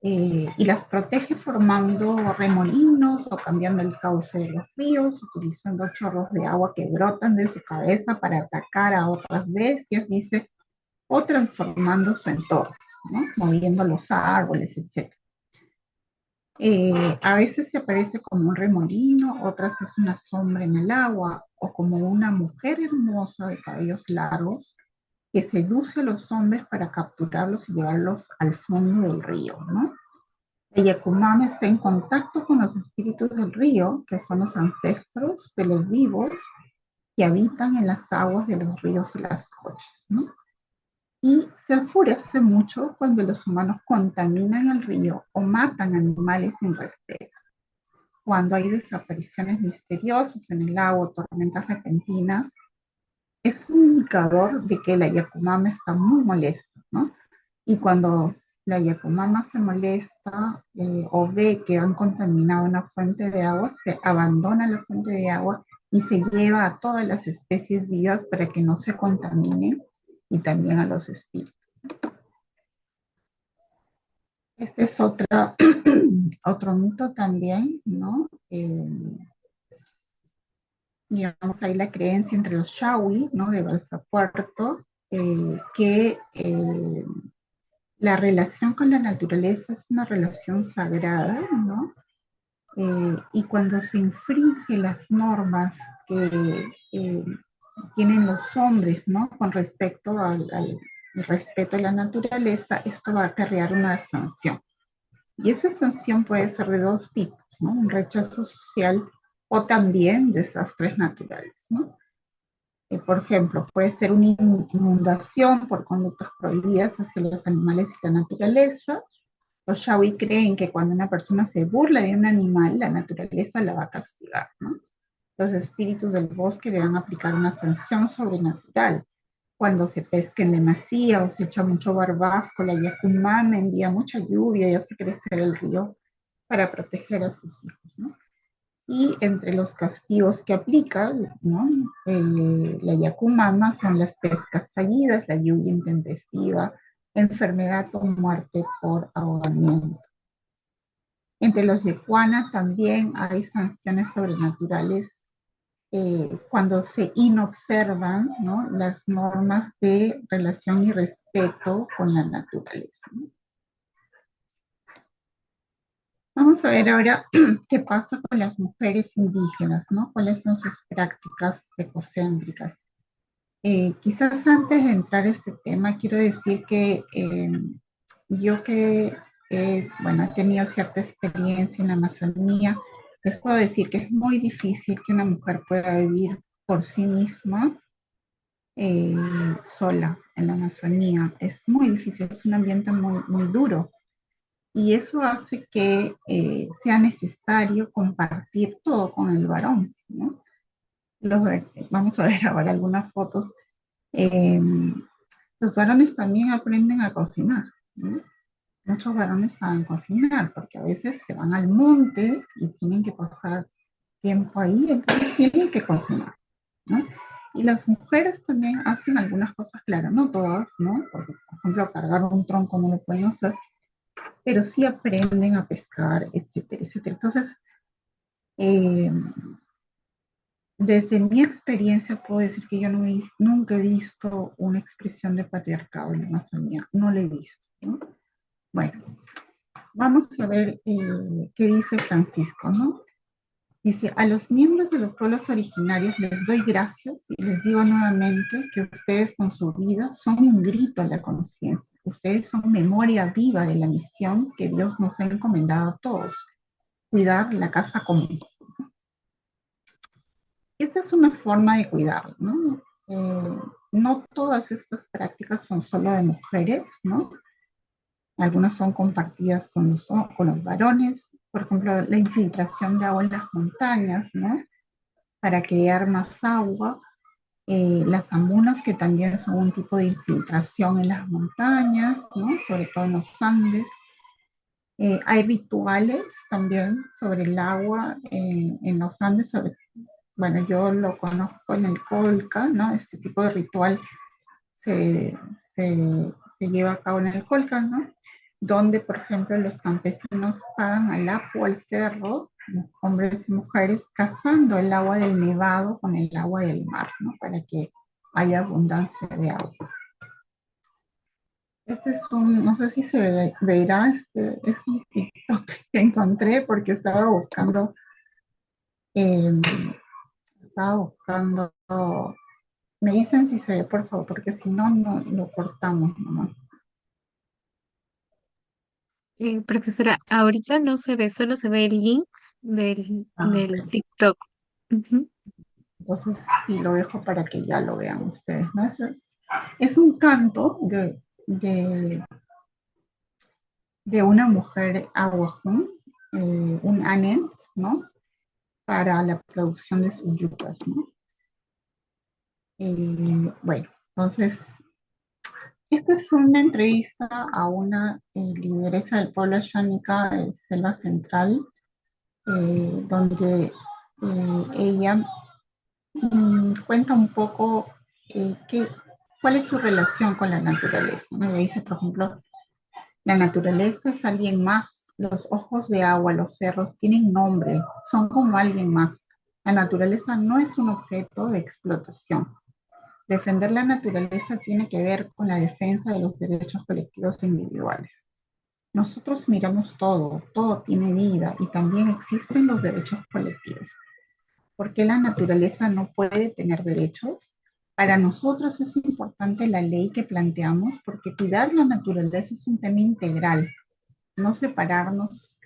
Y las protege formando remolinos o cambiando el cauce de los ríos, utilizando chorros de agua que brotan de su cabeza para atacar a otras bestias, dice, o transformando su entorno, ¿no? Moviendo los árboles, etc. A veces se aparece como un remolino, otras es una sombra en el agua, o como una mujer hermosa de cabellos largos que seduce a los hombres para capturarlos y llevarlos al fondo del río, ¿no? El Yakumama está en contacto con los espíritus del río, que son los ancestros de los vivos que habitan en las aguas de los ríos y las cochas, ¿no? Y se enfurece mucho cuando los humanos contaminan el río o matan animales sin respeto. Cuando hay desapariciones misteriosas en el agua, tormentas repentinas, es un indicador de que la Yakumama está muy molesta, ¿no? Y cuando la Yakumama se molesta o ve que han contaminado una fuente de agua, se abandona la fuente de agua y se lleva a todas las especies vivas para que no se contaminen y también a los espíritus. Este es otro mito también, ¿no? Digamos, hay la creencia entre los Shawi, ¿no? De Balsa Puerto, que la relación con la naturaleza es una relación sagrada, ¿no? Y cuando se infringen las normas que tienen los hombres, ¿no? Con respecto al respeto a la naturaleza, esto va a acarrear una sanción. Y esa sanción puede ser de dos tipos, ¿no? Un rechazo social o también desastres naturales, ¿no? Por ejemplo, puede ser una inundación por conductas prohibidas hacia los animales y la naturaleza. Los Shawi creen que cuando una persona se burla de un animal, la naturaleza la va a castigar, ¿no? Los espíritus del bosque le van a aplicar una sanción sobrenatural. Cuando se pesca en demasía o se echa mucho barbasco, la Yakumama envía mucha lluvia y hace crecer el río para proteger a sus hijos, ¿no? Y entre los castigos que aplica, ¿no? La Yakumama son las pescas fallidas, la lluvia intempestiva, enfermedad o muerte por ahogamiento. Entre los Yecuana también hay sanciones sobrenaturales cuando se inobservan, ¿no? Las normas de relación y respeto con la naturaleza, ¿no? Vamos a ver ahora qué pasa con las mujeres indígenas, ¿no? ¿Cuáles son sus prácticas ecocéntricas? Quizás antes de entrar a este tema, quiero decir que yo que, bueno, he tenido cierta experiencia en la Amazonía, les puedo decir que es muy difícil que una mujer pueda vivir por sí misma eh, sola en la Amazonía. Es muy difícil, es un ambiente muy, muy duro. Y eso hace que sea necesario compartir todo con el varón, ¿no? Vamos a ver ahora algunas fotos. Eh, los varones también aprenden a cocinar, ¿no? Muchos varones saben cocinar porque a veces se van al monte y tienen que pasar tiempo ahí, entonces tienen que cocinar, ¿no? Y las mujeres también hacen algunas cosas, claro, no todas, ¿no? Porque, por ejemplo, cargar un tronco no lo pueden hacer, pero sí aprenden a pescar, etcétera, etcétera. Entonces, eh, desde mi experiencia puedo decir que yo nunca he visto una expresión de patriarcado en la Amazonía, no lo he visto, ¿no? Bueno, vamos a ver qué dice Francisco, ¿no? Dice, a los miembros de los pueblos originarios les doy gracias y les digo nuevamente que ustedes con su vida son un grito a la conciencia. Ustedes son memoria viva de la misión que Dios nos ha encomendado a todos, cuidar la casa común. Esta es una forma de cuidar, ¿no? No todas estas prácticas son solo de mujeres, ¿no? Algunas son compartidas con los varones, por ejemplo, la infiltración de agua en las montañas, ¿no? Para crear más agua, las amunas, que también son un tipo de infiltración en las montañas, ¿no? Sobre todo en los Andes. Hay rituales también sobre el agua en los Andes, bueno, yo lo conozco en el Colca, ¿no? Este tipo de ritual se, se lleva a cabo en el Colca, ¿no? Donde, por ejemplo, los campesinos pagan al apu, al cerro, hombres y mujeres, cazando el agua del nevado con el agua del mar, ¿no? Para que haya abundancia de agua. Este es no sé si se verá, es un TikTok que encontré porque eh, estaba buscando, me dicen si se ve, por favor, porque si no, no lo cortamos nomás. Profesora, ahorita no se ve, solo se ve el link Ah, del TikTok. Ujú. entonces sí lo dejo para que ya lo vean ustedes, ¿no? Es un canto de una mujer aguajún, un anens, ¿no? Para la producción de sus yucas, ¿no? Bueno, entonces, esta es una entrevista a una lideresa del pueblo Xánica de Selva Central, donde ella cuenta un poco cuál es su relación con la naturaleza, ¿no? Ella dice, por ejemplo, la naturaleza es alguien más, los ojos de agua, los cerros tienen nombre, son como alguien más. La naturaleza no es un objeto de explotación. Defender la naturaleza tiene que ver con la defensa de los derechos colectivos e individuales. Nosotros miramos todo, todo tiene vida y también existen los derechos colectivos. ¿Por qué la naturaleza no puede tener derechos? Para nosotros es importante la ley que planteamos porque cuidar la naturaleza es un tema integral. No separarnos,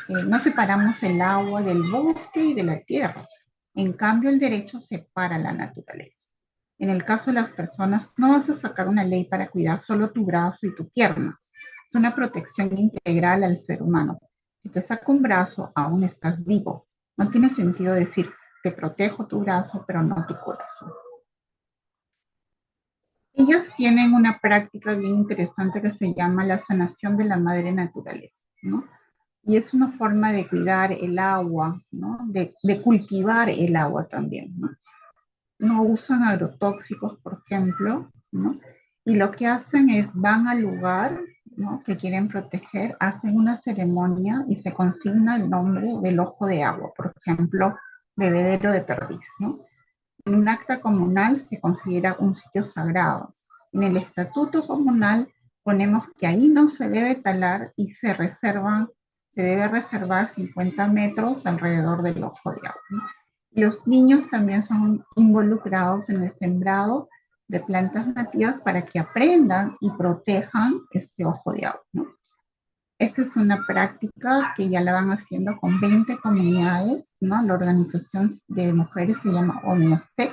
no separamos el agua del bosque y de la tierra. En cambio, el derecho separa la naturaleza. En el caso de las personas, no vas a sacar una ley para cuidar solo tu brazo y tu pierna. Es una protección integral al ser humano. Si te saco un brazo, aún estás vivo. No tiene sentido decir, te protejo tu brazo, pero no tu corazón. Ellas tienen una práctica bien interesante que se llama la sanación de la madre naturaleza, ¿no? Y es una forma de cuidar el agua, ¿no? De cultivar el agua también, ¿no? No usan agrotóxicos, por ejemplo, ¿no? Y lo que hacen es van al lugar, ¿no?, que quieren proteger, hacen una ceremonia y se consigna el nombre del ojo de agua, por ejemplo, bebedero de perdiz, ¿no? En un acta comunal se considera un sitio sagrado. En el estatuto comunal ponemos que ahí no se debe talar y se debe reservar 50 metros alrededor del ojo de agua, ¿no? Los niños también son involucrados en el sembrado de plantas nativas para que aprendan y protejan este ojo de agua, ¿no? Esa es una práctica que ya la van haciendo con 20 comunidades, ¿no? La organización de mujeres se llama OMIASEC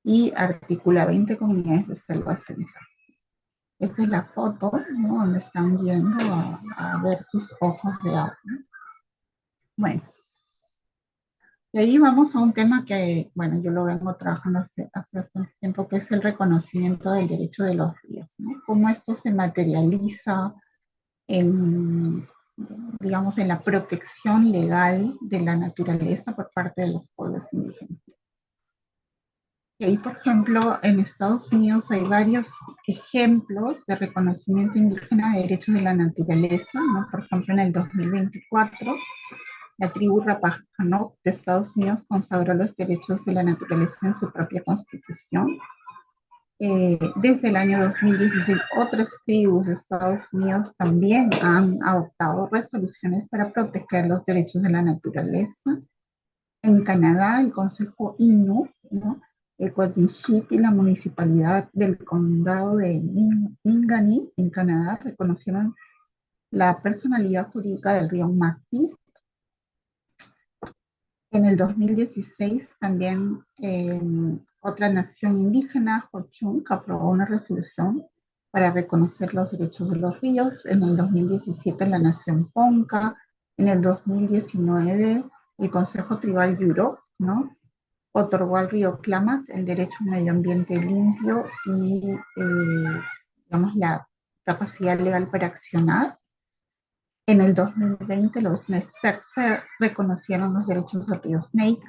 y articula 20 comunidades de Selva Central. Esta es la foto, ¿no?, donde están yendo a ver sus ojos de agua, ¿no? Bueno, y ahí vamos a un tema que, bueno, yo lo vengo trabajando hace bastante tiempo, que es el reconocimiento del derecho de los ríos, ¿no? Cómo esto se materializa en, digamos, en la protección legal de la naturaleza por parte de los pueblos indígenas. Y ahí, por ejemplo, en Estados Unidos hay varios ejemplos de reconocimiento indígena de derechos de la naturaleza, ¿no? Por ejemplo, en el 2024, la tribu Rappahannock de Estados Unidos consagró los derechos de la naturaleza en su propia constitución. Desde el año 2016, otras tribus de Estados Unidos también han adoptado resoluciones para proteger los derechos de la naturaleza. En Canadá, el Consejo Innu, ¿no?, el Coatinshipi y la Municipalidad del Condado de Mingani, en Canadá, reconocieron la personalidad jurídica del río Macpi. En el 2016 también otra nación indígena, Ho-Chunk, aprobó una resolución para reconocer los derechos de los ríos. En el 2017 la nación Ponca. En el 2019 el Consejo Tribal Yurok, ¿no?, otorgó al río Klamath el derecho a un medio ambiente limpio y, digamos, la capacidad legal para accionar. En el 2020 los Nez Perce reconocieron los derechos del río Snake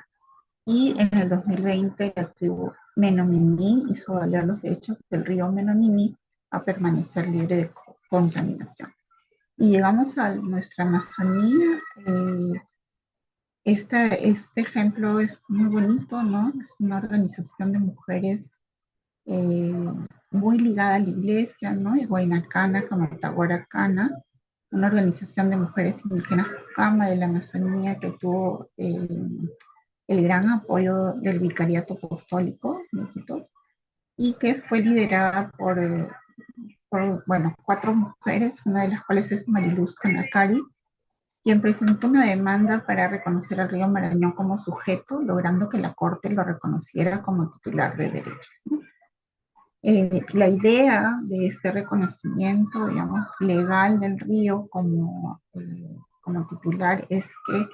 y en el 2020 la tribu Menominee hizo valer los derechos del río Menominee a permanecer libre de contaminación. Y llegamos a nuestra Amazonía. Este ejemplo es muy bonito, ¿no? Es una organización de mujeres eh, muy ligada a la iglesia, ¿no? Es Huayna Cana, Cana, una organización de mujeres indígenas Cama de la Amazonía que tuvo el gran apoyo del Vicariato Apostólico de Iquitos y que fue liderada por, bueno, 4 mujeres, una de las cuales es Mariluz Kanakari, quien presentó una demanda para reconocer al río Marañón como sujeto, logrando que la Corte lo reconociera como titular de derechos, ¿no? La idea de este reconocimiento, digamos, legal del río como titular es que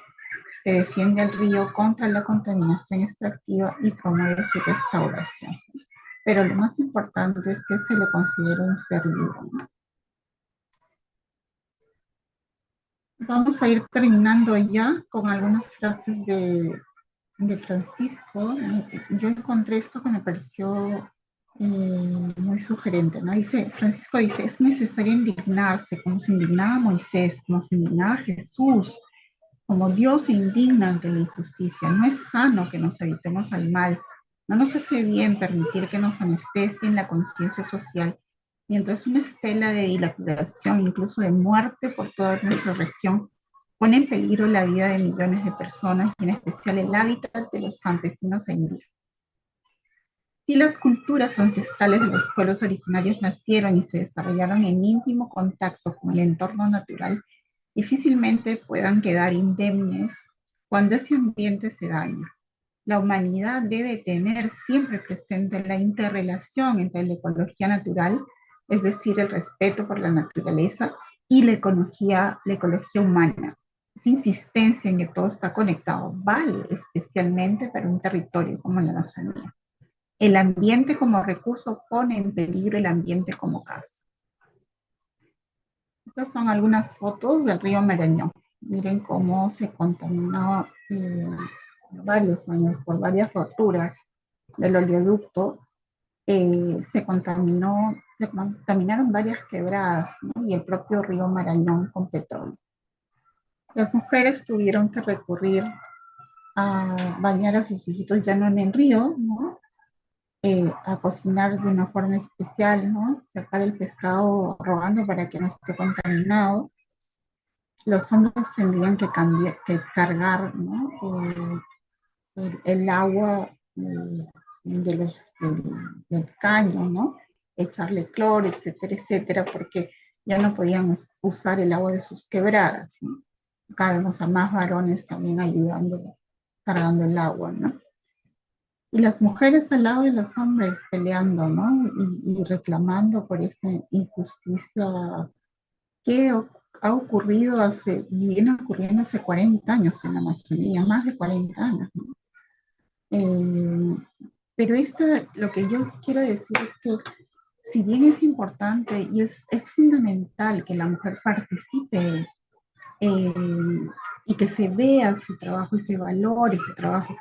se defiende al río contra la contaminación extractiva y promueve su restauración. Pero lo más importante es que se le considera un ser vivo, ¿no? Vamos a ir terminando ya con algunas frases de Francisco. Yo encontré esto que me pareció muy sugerente, ¿no? Francisco dice, es necesario indignarse como se indignaba Moisés, como se indignaba Jesús, como Dios se indigna ante la injusticia. No es sano que nos habitemos al mal. No nos hace bien permitir que nos anestesien la conciencia social mientras una estela de dilapidación, incluso de muerte por toda nuestra región, pone en peligro la vida de millones de personas y en especial el hábitat de los campesinos e indígenas. Si las culturas ancestrales de los pueblos originarios nacieron y se desarrollaron en íntimo contacto con el entorno natural, difícilmente puedan quedar indemnes cuando ese ambiente se daña. La humanidad debe tener siempre presente la interrelación entre la ecología natural, es decir, el respeto por la naturaleza, y la ecología humana. Esa insistencia en que todo está conectado vale especialmente para un territorio como la Amazonía. El ambiente como recurso pone en peligro el ambiente como casa. Estas son algunas fotos del río Marañón. Miren cómo se contaminó varios años por varias roturas del oleoducto. Se contaminaron varias quebradas, ¿no? Y el propio río Marañón con petróleo. Las mujeres tuvieron que recurrir a bañar a sus hijitos ya no en el río, ¿no? A cocinar de una forma especial, ¿no? Sacar el pescado rogando para que no esté contaminado. Los hombres tendrían que cargar, ¿no? El agua del caño, ¿no? Echarle cloro, etcétera, etcétera, porque ya no podían usar el agua de sus quebradas, ¿no? Acá vemos a más varones también ayudando, cargando el agua, ¿no? Y las mujeres al lado de los hombres peleando, ¿no? Y reclamando por esta injusticia que ha ocurrido y viene ocurriendo hace 40 años en la Amazonía, más de 40 años, ¿no? Eh, pero lo que yo quiero decir es que si bien es importante y es fundamental que la mujer participe eh, y que se vea su trabajo y se valore su trabajo,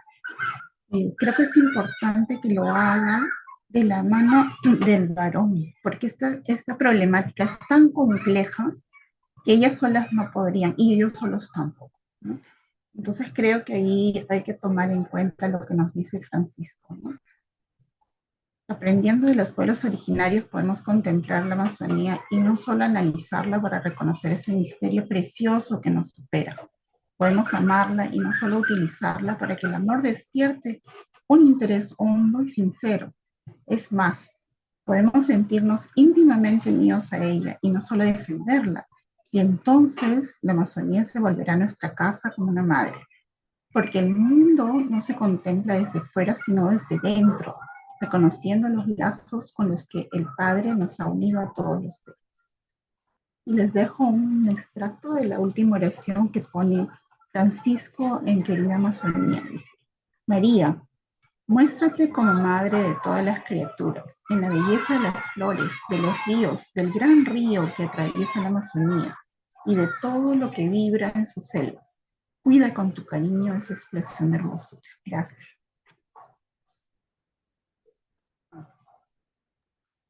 creo que es importante que lo haga de la mano del varón, porque esta problemática es tan compleja que ellas solas no podrían y ellos solos tampoco, ¿no? Entonces creo que ahí hay que tomar en cuenta lo que nos dice Francisco, ¿no? Aprendiendo de los pueblos originarios podemos contemplar la Amazonía y no solo analizarla para reconocer ese misterio precioso que nos supera. Podemos amarla y no solo utilizarla para que el amor despierte un interés hondo y sincero. Es más, podemos sentirnos íntimamente unidos a ella y no solo defenderla. Y entonces la Amazonía se volverá nuestra casa como una madre. Porque el mundo no se contempla desde fuera, sino desde dentro, reconociendo los lazos con los que el Padre nos ha unido a todos los seres. Y les dejo un extracto de la última oración que pone Francisco en Querida Amazonía. Dice: María, muéstrate como madre de todas las criaturas, en la belleza de las flores, de los ríos, del gran río que atraviesa la Amazonía y de todo lo que vibra en sus selvas. Cuida con tu cariño esa expresión de hermosura. Gracias.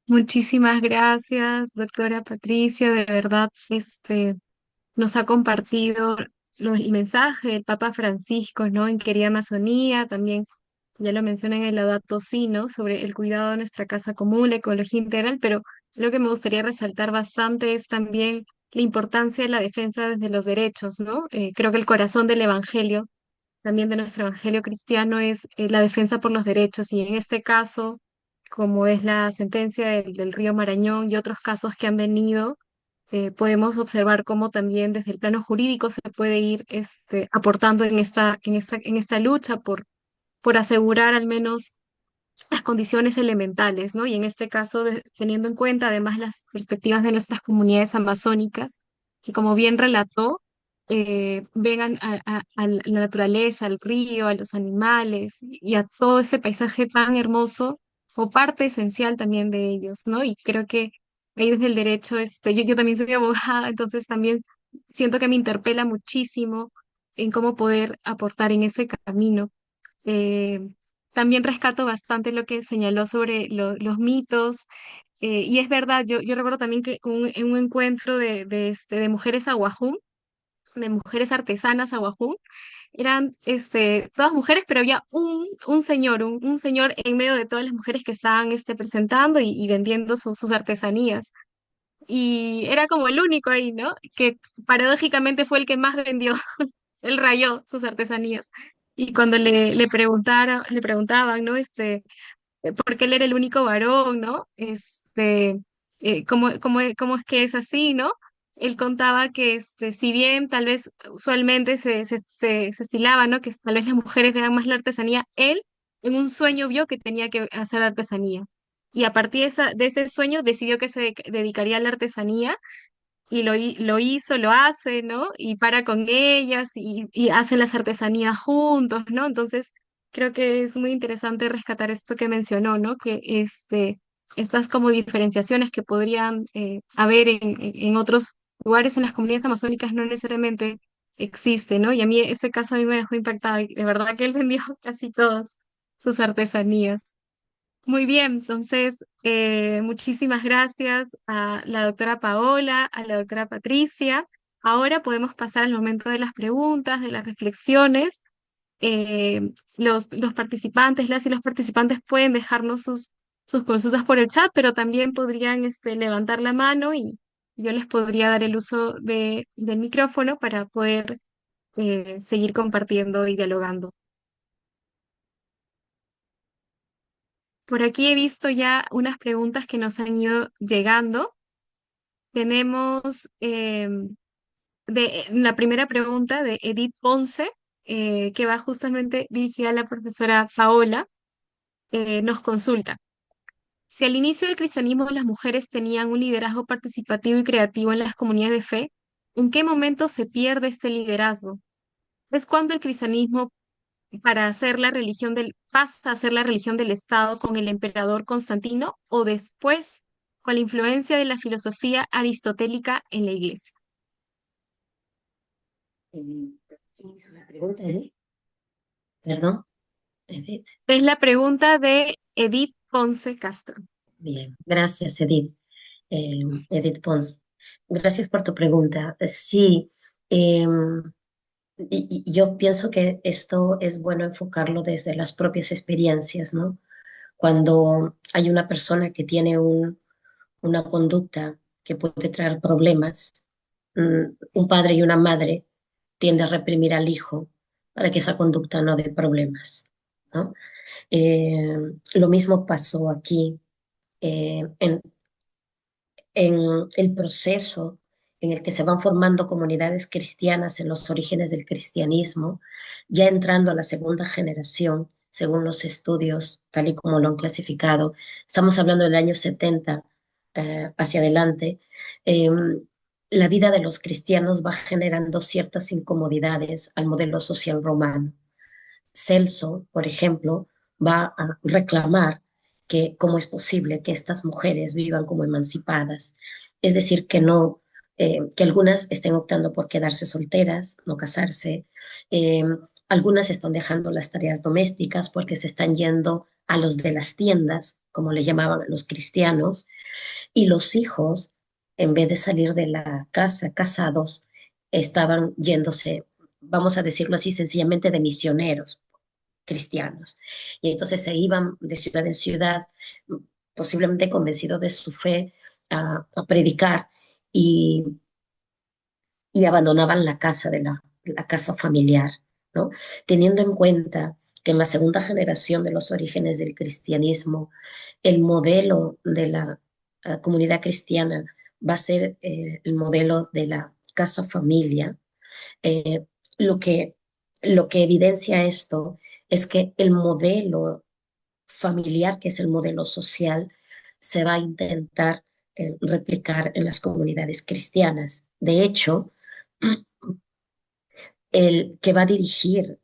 Muchísimas gracias, doctora Patricia. De verdad, nos ha compartido el mensaje del Papa Francisco, ¿no? En Querida Amazonía, también ya lo menciona en el Laudato Si, ¿no? Sobre el cuidado de nuestra casa común, la ecología integral, pero lo que me gustaría resaltar bastante es también la importancia de la defensa desde los derechos, ¿no? Creo que el corazón del Evangelio, también de nuestro Evangelio cristiano, es la defensa por los derechos, y en este caso, como es la sentencia del río Marañón y otros casos que han venido, podemos observar cómo también desde el plano jurídico se puede ir aportando en esta lucha por asegurar al menos las condiciones elementales, ¿no? Y en este caso, teniendo en cuenta además las perspectivas de nuestras comunidades amazónicas, que como bien relató, vengan a la naturaleza, al río, a los animales y a todo ese paisaje tan hermoso, o parte esencial también de ellos, ¿no? Y creo que ahí desde el derecho, yo también soy abogada, entonces también siento que me interpela muchísimo en cómo poder aportar en ese camino. eh, También rescato bastante lo que señaló sobre los mitos, y es verdad, yo recuerdo también que en un encuentro de mujeres aguajún, de mujeres artesanas aguajún, eran todas mujeres, pero había un señor, un señor en medio de todas las mujeres que estaban presentando y vendiendo sus artesanías. Y era como el único ahí, ¿no? Que paradójicamente fue el que más vendió. Él rayó sus artesanías. Y cuando le preguntaban, ¿no? Porque él era el único varón, ¿no? ¿Cómo es que es así, ¿no? Él contaba que, si bien tal vez usualmente se estilaba, ¿no? Que tal vez las mujeres vean más la artesanía, él en un sueño vio que tenía que hacer artesanía. Y a partir de ese sueño decidió que dedicaría a la artesanía y lo hizo, lo hace, ¿no? Y para con ellas y hacen las artesanías juntos, ¿no? Entonces, creo que es muy interesante rescatar esto que mencionó, ¿no? Que estas como diferenciaciones que podrían haber en otros lugares en las comunidades amazónicas no necesariamente existen, ¿no? Y a mí ese caso a mí me dejó impactada y de verdad que él vendió casi todas sus artesanías. Muy bien, entonces muchísimas gracias a la doctora Paola, a la doctora Patricia. Ahora podemos pasar al momento de las preguntas, de las reflexiones. Los participantes, las y los participantes pueden dejarnos sus consultas por el chat, pero también podrían levantar la mano y yo les podría dar el uso del micrófono para poder seguir compartiendo y dialogando. Por aquí he visto ya unas preguntas que nos han ido llegando. Tenemos la primera pregunta de Edith Ponce, que va justamente dirigida a la profesora Paola. Nos consulta. Si al inicio del cristianismo las mujeres tenían un liderazgo participativo y creativo en las comunidades de fe, ¿en qué momento se pierde este liderazgo? ¿Es cuando el cristianismo pasa a ser la religión del Estado con el emperador Constantino o después con la influencia de la filosofía aristotélica en la Iglesia? ¿Quién hizo la pregunta, Edith? Perdón, Edith. Es la pregunta de Edith Ponce Castro. Bien, gracias, Edith. Edith Pons. Gracias por tu pregunta. Sí, y yo pienso que esto es bueno enfocarlo desde las propias experiencias, ¿no? Cuando hay una persona que tiene una conducta que puede traer problemas, un padre y una madre tienden a reprimir al hijo para que esa conducta no dé problemas, ¿no? Eh, lo mismo pasó aquí en el proceso en el que se van formando comunidades cristianas en los orígenes del cristianismo, ya entrando a la segunda generación, según los estudios, tal y como lo han clasificado, estamos hablando del año 70 hacia adelante, eh, la vida de los cristianos va generando ciertas incomodidades al modelo social romano. Celso, por ejemplo, va a reclamar que cómo es posible que estas mujeres vivan como emancipadas, es decir, que no, que algunas estén optando por quedarse solteras, no casarse, eh, algunas están dejando las tareas domésticas porque se están yendo a los de las tiendas, como le llamaban a los cristianos, y los hijos, en vez de salir de la casa casados, estaban yéndose, vamos a decirlo así, sencillamente de misioneros cristianos. Y entonces se iban de ciudad en ciudad, posiblemente convencidos de su fe, a predicar y, y abandonaban la casa la casa familiar, ¿no? Teniendo en cuenta que en la segunda generación de los orígenes del cristianismo, el modelo de la comunidad cristiana va a ser el modelo de la casa familia. eh, lo que, lo que evidencia esto es que el modelo familiar, que es el modelo social, se va a intentar replicar en las comunidades cristianas. De hecho, el que va a dirigir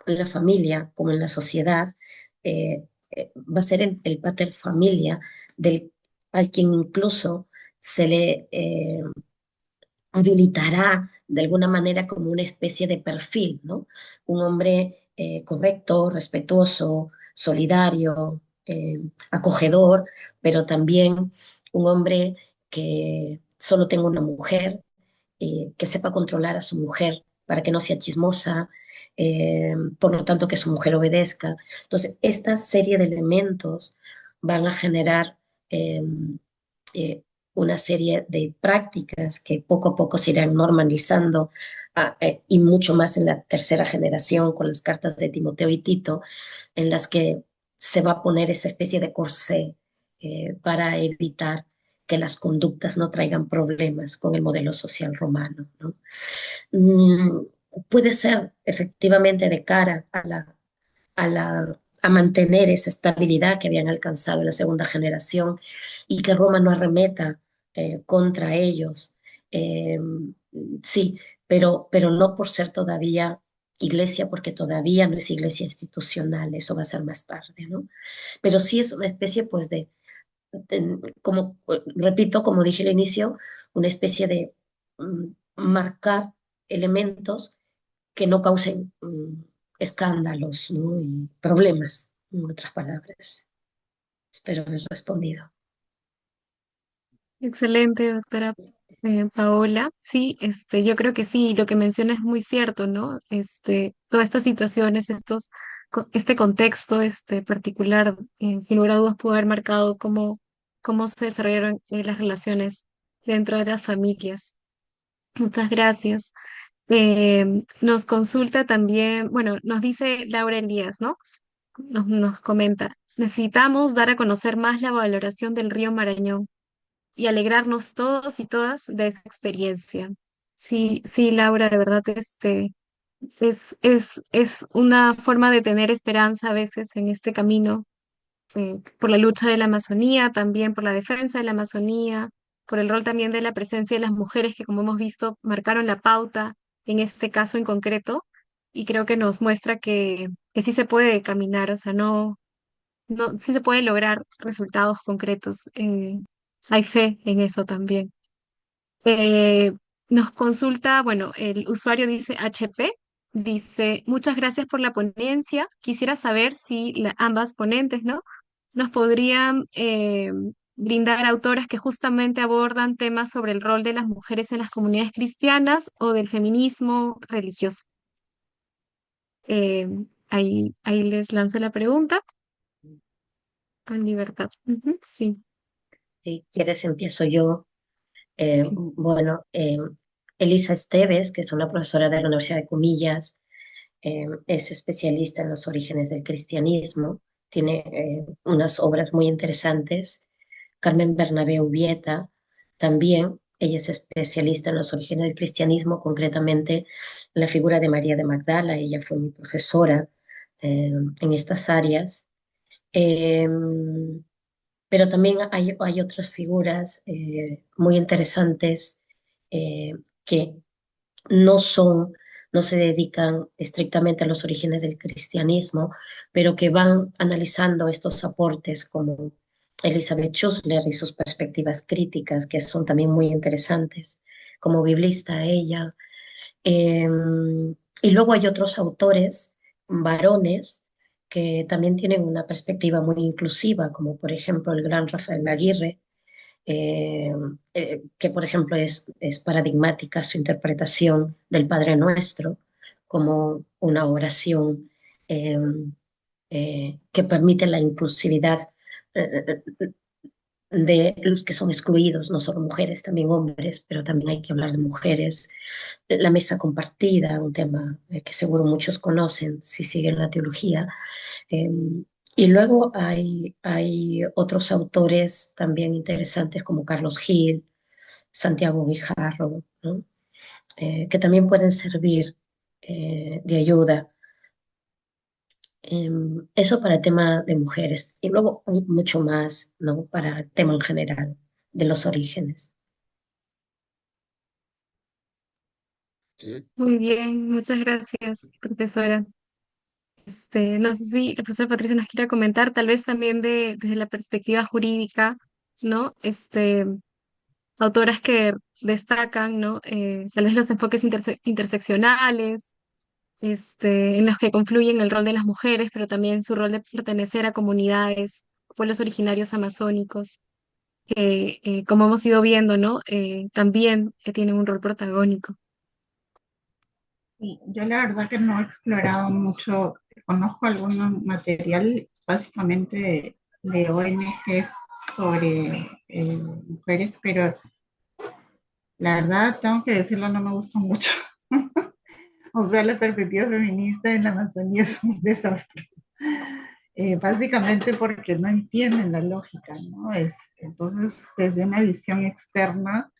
la familia como en la sociedad va a ser el pater familia al quien incluso se le habilitará de alguna manera como una especie de perfil, ¿no? Un hombre correcto, respetuoso, solidario, acogedor, pero también un hombre que solo tenga una mujer, que sepa controlar a su mujer para que no sea chismosa, por lo tanto que su mujer obedezca. Entonces, esta serie de elementos van a generar eh, eh, una serie de prácticas que poco a poco se irán normalizando y mucho más en la tercera generación con las cartas de Timoteo y Tito, en las que se va a poner esa especie de corsé para evitar que las conductas no traigan problemas con el modelo social romano, ¿no? Mm, puede ser efectivamente de cara a mantener esa estabilidad que habían alcanzado en la segunda generación y que Roma no arremeta contra ellos. Eh, sí, pero no por ser todavía iglesia, porque todavía no es iglesia institucional, eso va a ser más tarde, ¿no? Pero sí es una especie, pues, como, repito, como dije al inicio, una especie de marcar elementos que no causen escándalos, ¿no? Y problemas, en otras palabras. Espero haber respondido. Excelente, doctora Paola. Sí, yo creo que sí, lo que menciona es muy cierto, ¿no? Todas estas situaciones, este contexto, particular, sin lugar a dudas pudo haber marcado cómo se desarrollaron las relaciones dentro de las familias. Muchas gracias. Nos consulta también, bueno, nos dice Laura Elías, ¿no? Nos comenta, necesitamos dar a conocer más la valoración del río Marañón y alegrarnos todos y todas de esa experiencia. Sí, sí, Laura, de verdad, es una forma de tener esperanza a veces en este camino, por la lucha de la Amazonía, también por la defensa de la Amazonía, por el rol también de la presencia de las mujeres que, como hemos visto, marcaron la pauta en este caso en concreto, y creo que nos muestra que sí se puede caminar, o sea, sí se puede lograr resultados concretos. Hay fe en eso también. Eh, Nos consulta, bueno, el usuario dice HP, dice, muchas gracias por la ponencia. Quisiera saber si ambas ponentes, ¿no? Nos podrían brindar autoras que justamente abordan temas sobre el rol de las mujeres en las comunidades cristianas o del feminismo religioso. Eh, ahí les lanzo la pregunta con libertad. Ujú, sí, Si quieres, empiezo yo. sí. Bueno, Elisa Esteves, que es una profesora de la Universidad de Comillas, es especialista en los orígenes del cristianismo, tiene unas obras muy interesantes. Carmen Bernabé Ubieta, también, ella es especialista en los orígenes del cristianismo, concretamente en la figura de María de Magdala, ella fue mi profesora en estas áreas. Eh, pero también hay otras figuras muy interesantes eh, que no son, no se dedican estrictamente a los orígenes del cristianismo, pero que van analizando estos aportes como Elizabeth Schussler y sus perspectivas críticas, que son también muy interesantes, como biblista ella. Eh, y luego hay otros autores, varones, que también tienen una perspectiva muy inclusiva, como por ejemplo el gran Rafael Aguirre, eh, que por ejemplo es paradigmática su interpretación del Padre Nuestro como una oración eh, que permite la inclusividad de los que son excluidos, no solo mujeres, también hombres, pero también hay que hablar de mujeres. La mesa compartida, un tema que seguro muchos conocen si siguen la teología. Eh, y luego hay otros autores también interesantes como Carlos Gil, Santiago Guijarro, ¿no? Que también pueden servir de ayuda. Eso para el tema de mujeres. Y luego hay mucho más, ¿no? Para el tema en general de los orígenes. Muy bien, muchas gracias, profesora. No sé si la profesora Patricia nos quiera comentar, tal vez también desde la perspectiva jurídica, ¿no? Autoras que destacan, ¿no? Tal vez los enfoques interseccionales, en los que confluyen el rol de las mujeres, pero también su rol de pertenecer a comunidades, pueblos originarios amazónicos, que, como hemos ido viendo, ¿no? También tienen un rol protagónico. Y yo la verdad que no he explorado mucho, conozco algún material básicamente de ONGs sobre mujeres, pero la verdad tengo que decirlo, no me gusta mucho. O sea, la perspectiva feminista en la Amazonía es un desastre. Básicamente porque no entienden la lógica, ¿no? Entonces, desde una visión externa,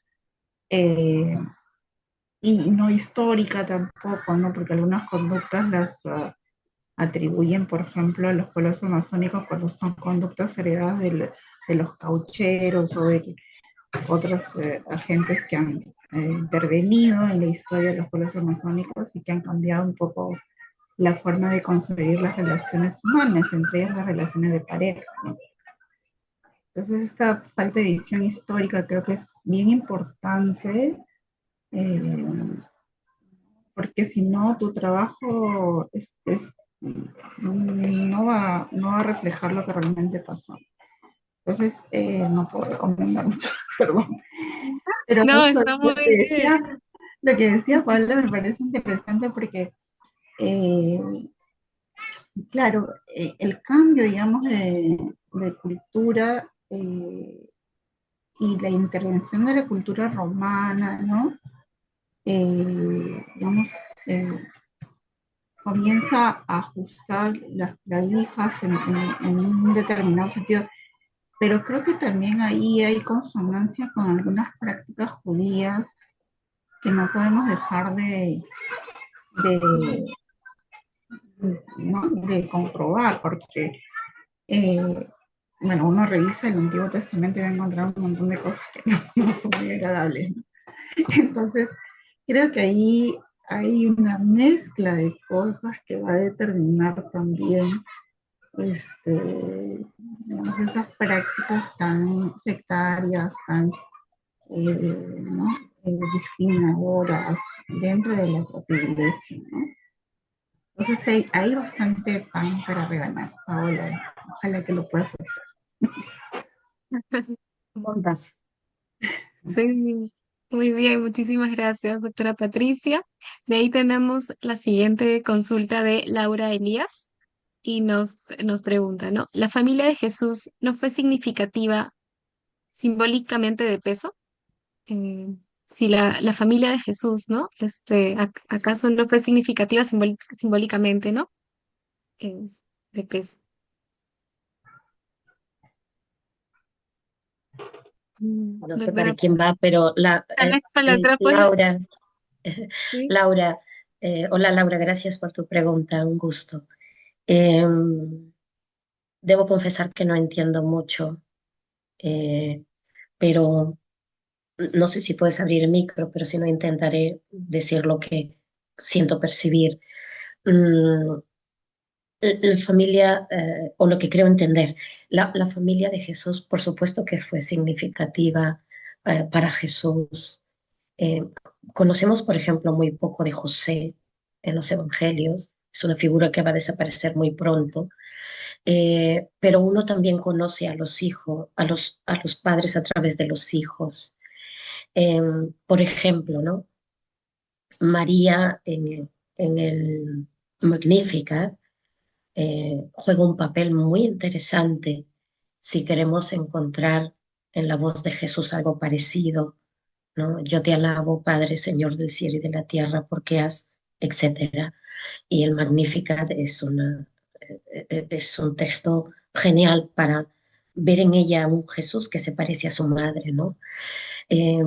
eh, y no histórica tampoco, ¿no? Porque algunas conductas las atribuyen, por ejemplo, a los pueblos amazónicos cuando son conductas heredadas de los caucheros o de otros agentes que han intervenido en la historia de los pueblos amazónicos y que han cambiado un poco la forma de concebir las relaciones humanas, entre ellas las relaciones de pareja, ¿no? Entonces, esta falta de visión histórica creo que es bien importante, eh, porque si no, tu trabajo no va a reflejar lo que realmente pasó. Entonces, no puedo recomendar mucho, perdón. Pero No, eso, está muy bien. lo que decía Paula me parece interesante porque, eh, claro, el cambio, digamos, de cultura y la intervención de la cultura romana, ¿no? Digamos, eh, comienza a ajustar las clavijas en un determinado sentido, pero creo que también ahí hay consonancia con algunas prácticas judías que no podemos dejar de, ¿no? de comprobar, porque, eh, bueno, uno revisa el Antiguo Testamento y va a encontrar un montón de cosas que no son muy agradables, ¿no? Entonces, creo que ahí hay una mezcla de cosas que va a determinar también digamos, esas prácticas tan sectarias, tan ¿no? Discriminadoras dentro de la propia iglesia, ¿no? Entonces hay bastante pan para regalar, Paola. Ojalá que lo puedas hacer. Ondas. Sí, muy bien, muchísimas gracias, doctora Patricia. De ahí tenemos la siguiente consulta de Laura Elías y nos pregunta, ¿no? ¿La familia de Jesús no fue significativa simbólicamente de peso? Eh, si la familia de Jesús, ¿no? ¿Acaso no fue significativa simbólicamente, ¿no? Eh, de peso. No sé para Doctora, quién va, pero tal vez para la otra, pues, Laura, sí. Laura, hola Laura, gracias por tu pregunta, un gusto. Em, Debo confesar que no entiendo mucho, eh, pero no sé si puedes abrir el micro, pero si no intentaré decir lo que siento percibir. Mm, la familia, o lo que creo entender, la familia de Jesús, por supuesto que fue significativa para Jesús. Eh, Conocemos, por ejemplo, muy poco de José en los evangelios. Es una figura que va a desaparecer muy pronto. Pero uno también conoce a los hijos, a los padres a través de los hijos. Eh, por ejemplo, ¿no? María en el Magnificat juega un papel muy interesante si queremos encontrar en la voz de Jesús algo parecido, ¿no? Yo te alabo, Padre, Señor del cielo y de la tierra, porque has, etcétera. Y el Magnificat es un texto genial para ver en ella un Jesús que se parece a su madre, ¿no? Eh,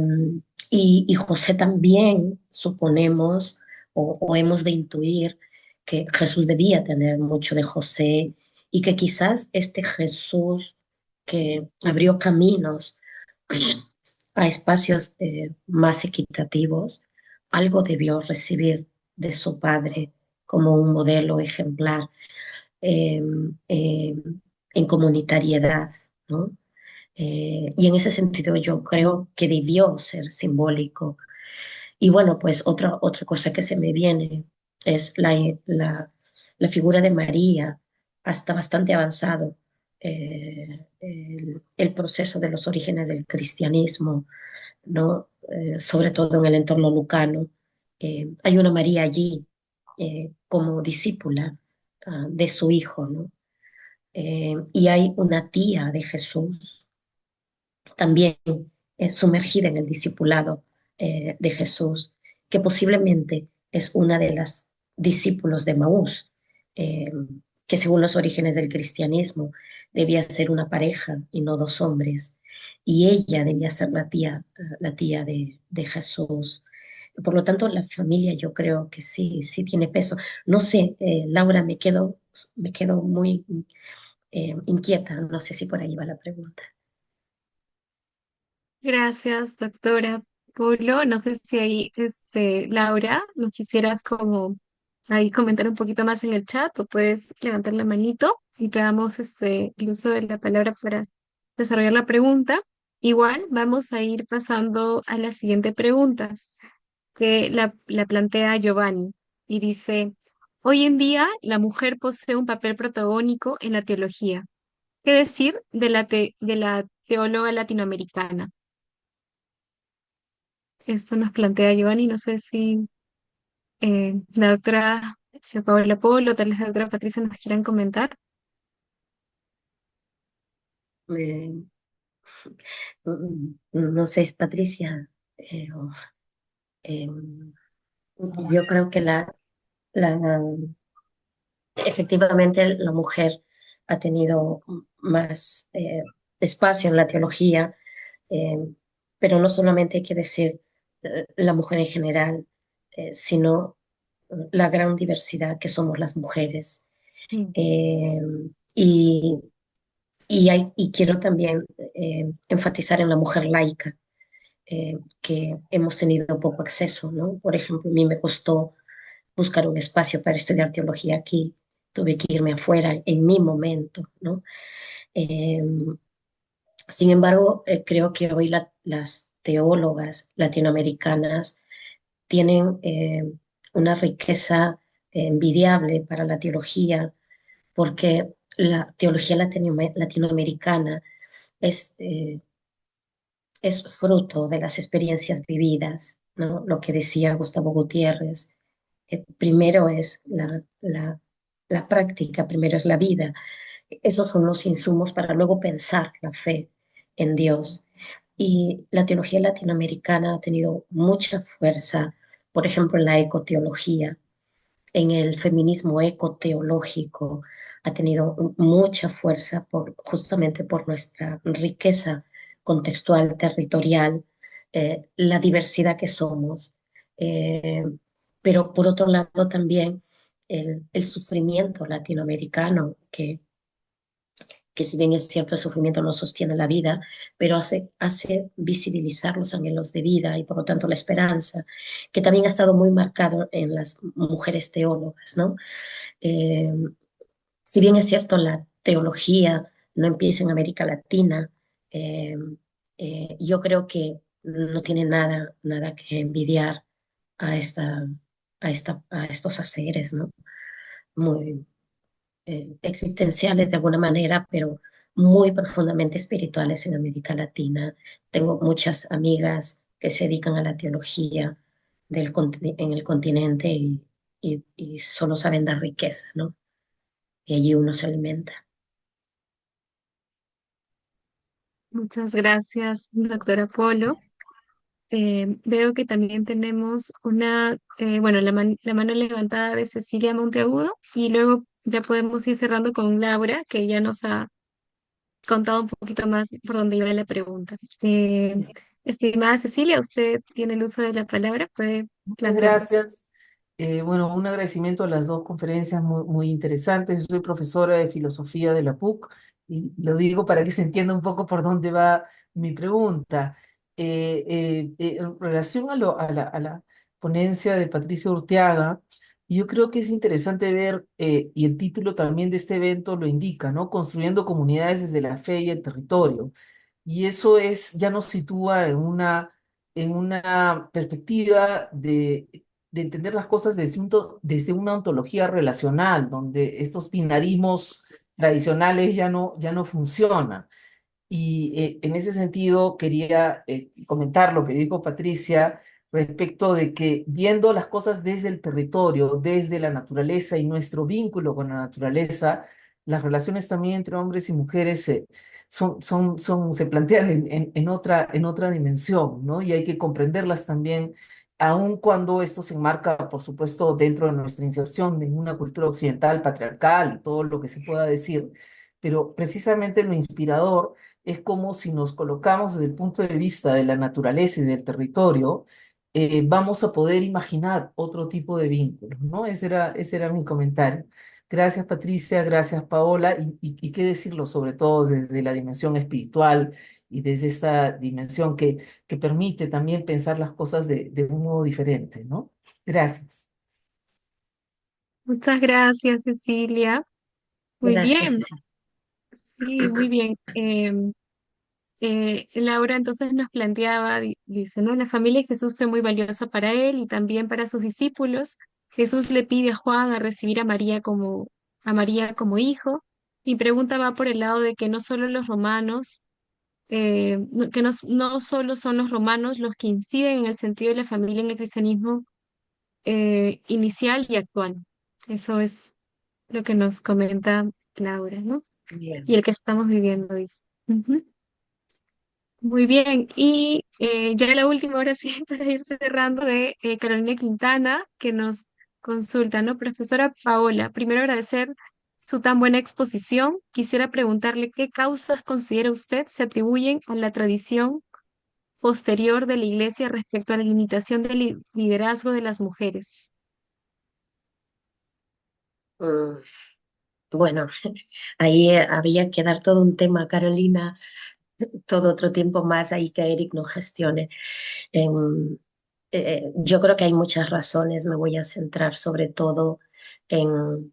y José también, suponemos, o hemos de intuir que Jesús debía tener mucho de José y que quizás este Jesús que abrió caminos a espacios más equitativos, algo debió recibir de su padre como un modelo ejemplar eh, eh, en comunitariedad, ¿no? Y en ese sentido yo creo que debió ser simbólico. Y bueno, pues otra cosa que se me viene es la figura de María, hasta bastante avanzado el proceso de los orígenes del cristianismo, ¿no? Sobre todo en el entorno lucano. Hay una María allí como discípula de su hijo, ¿no? Y hay una tía de Jesús también sumergida en el discipulado de Jesús, que posiblemente es una de las discípulos de Maús, eh, que según los orígenes del cristianismo debía ser una pareja y no dos hombres, y ella debía ser la tía de Jesús. Por lo tanto, la familia yo creo que sí, sí tiene peso. No sé, Laura, me quedo muy inquieta. No sé si por ahí va la pregunta. Gracias, doctora Polo. No sé si ahí, Laura, nos quisiera como ahí comentar un poquito más en el chat o puedes levantar la manito y te damos el uso de la palabra para desarrollar la pregunta. Igual vamos a ir pasando a la siguiente pregunta que la plantea Giovanni y dice, hoy en día la mujer posee un papel protagónico en la teología. ¿Qué decir de la teóloga latinoamericana? Esto nos plantea Giovanni, no sé si la doctora Paola Polo, tal vez la doctora Patricia nos quieran comentar. Eh, no sé, es Patricia. Eh, yo creo que la, efectivamente la mujer ha tenido más espacio en la teología, eh, pero no solamente hay que decir la mujer en general, sino la gran diversidad que somos las mujeres. Mm. Eh, y, y quiero también enfatizar en la mujer laica, que hemos tenido poco acceso, ¿no? Por ejemplo, a mí me costó buscar un espacio para estudiar teología aquí, tuve que irme afuera en mi momento, ¿no? Eh, Sin embargo, creo que hoy las teólogas latinoamericanas tienen una riqueza envidiable para la teología, porque la teología latinoamericana es, es fruto de las experiencias vividas, ¿no? Lo que decía Gustavo Gutiérrez, primero es la práctica, primero es la vida. Esos son los insumos para luego pensar la fe en Dios. Y la teología latinoamericana ha tenido mucha fuerza, por ejemplo, en la ecoteología, en el feminismo ecoteológico, ha tenido mucha fuerza justamente por nuestra riqueza contextual, territorial, la diversidad que somos. Eh, pero por otro lado también el sufrimiento latinoamericano, que si bien es cierto el sufrimiento no sostiene la vida, pero hace visibilizar los anhelos de vida y por lo tanto la esperanza, que también ha estado muy marcado en las mujeres teólogas, ¿no? Eh, si bien es cierto la teología no empieza en América Latina, eh, yo creo que no tiene nada que envidiar a, a estos haceres, ¿no? Muy, existenciales de alguna manera, pero muy profundamente espirituales en América Latina. Tengo muchas amigas que se dedican a la teología en el continente y solo saben dar riqueza, ¿no? Y allí uno se alimenta. Muchas gracias, doctora Polo. Veo que también tenemos bueno, la mano levantada de Cecilia Monteagudo y luego ya podemos ir cerrando con Laura, que ya nos ha contado un poquito más por dónde iba la pregunta. Estimada Cecilia, usted tiene el uso de la palabra, puede Muchas plantearnos. gracias. Bueno, un agradecimiento a las dos conferencias muy interesantes. Yo soy profesora de filosofía de la PUC y lo digo para que se entienda un poco por dónde va mi pregunta. En relación a la ponencia de Patricia Urteaga, yo creo que es interesante ver, y el título también de este evento lo indica, ¿no? Construyendo comunidades desde la fe y el territorio. Y eso ya nos sitúa en una perspectiva de entender las cosas desde una ontología relacional, donde estos binarismos tradicionales ya no funcionan. Y en ese sentido quería comentar lo que dijo Patricia respecto de que viendo las cosas desde el territorio, desde la naturaleza y nuestro vínculo con la naturaleza, las relaciones también entre hombres y mujeres se plantean en otra dimensión, ¿no? Y hay que comprenderlas también, aun cuando esto se enmarca, por supuesto, dentro de nuestra inserción en una cultura occidental, patriarcal, todo lo que se pueda decir, pero precisamente lo inspirador es como si nos colocamos desde el punto de vista de la naturaleza y del territorio, vamos a poder imaginar otro tipo de vínculos, ¿no? Ese era mi comentario. Gracias, Patricia, gracias, Paola, y qué decirlo, sobre todo desde la dimensión espiritual y desde esta dimensión que permite también pensar las cosas de un modo diferente, ¿no? Gracias. Muchas gracias, Cecilia. Muy Gracias, bien, Cecilia. sí, muy bien. Laura entonces nos planteaba, dice, ¿no? La familia de Jesús fue muy valiosa para él y también para sus discípulos. Jesús le pide a Juan a recibir a María como hijo. Mi pregunta va por el lado de que no solo los romanos, que no solo son los romanos los que inciden en el sentido de la familia en el cristianismo inicial y actual. Eso es lo que nos comenta Laura, ¿no? Y Bien. el que estamos viviendo, dice. Ujú. Muy bien, y ya la última, ahora sí, para ir cerrando, de Carolina Quintana, que nos consulta, ¿no? Profesora Paola, primero agradecer su tan buena exposición. Quisiera preguntarle qué causas considera usted se atribuyen a la tradición posterior de la Iglesia respecto a la limitación del liderazgo de las mujeres. Mm, Bueno, ahí habría que dar todo un tema, Carolina, todo otro tiempo más ahí que Eric no gestione. Em, yo creo que hay muchas razones, me voy a centrar sobre todo en,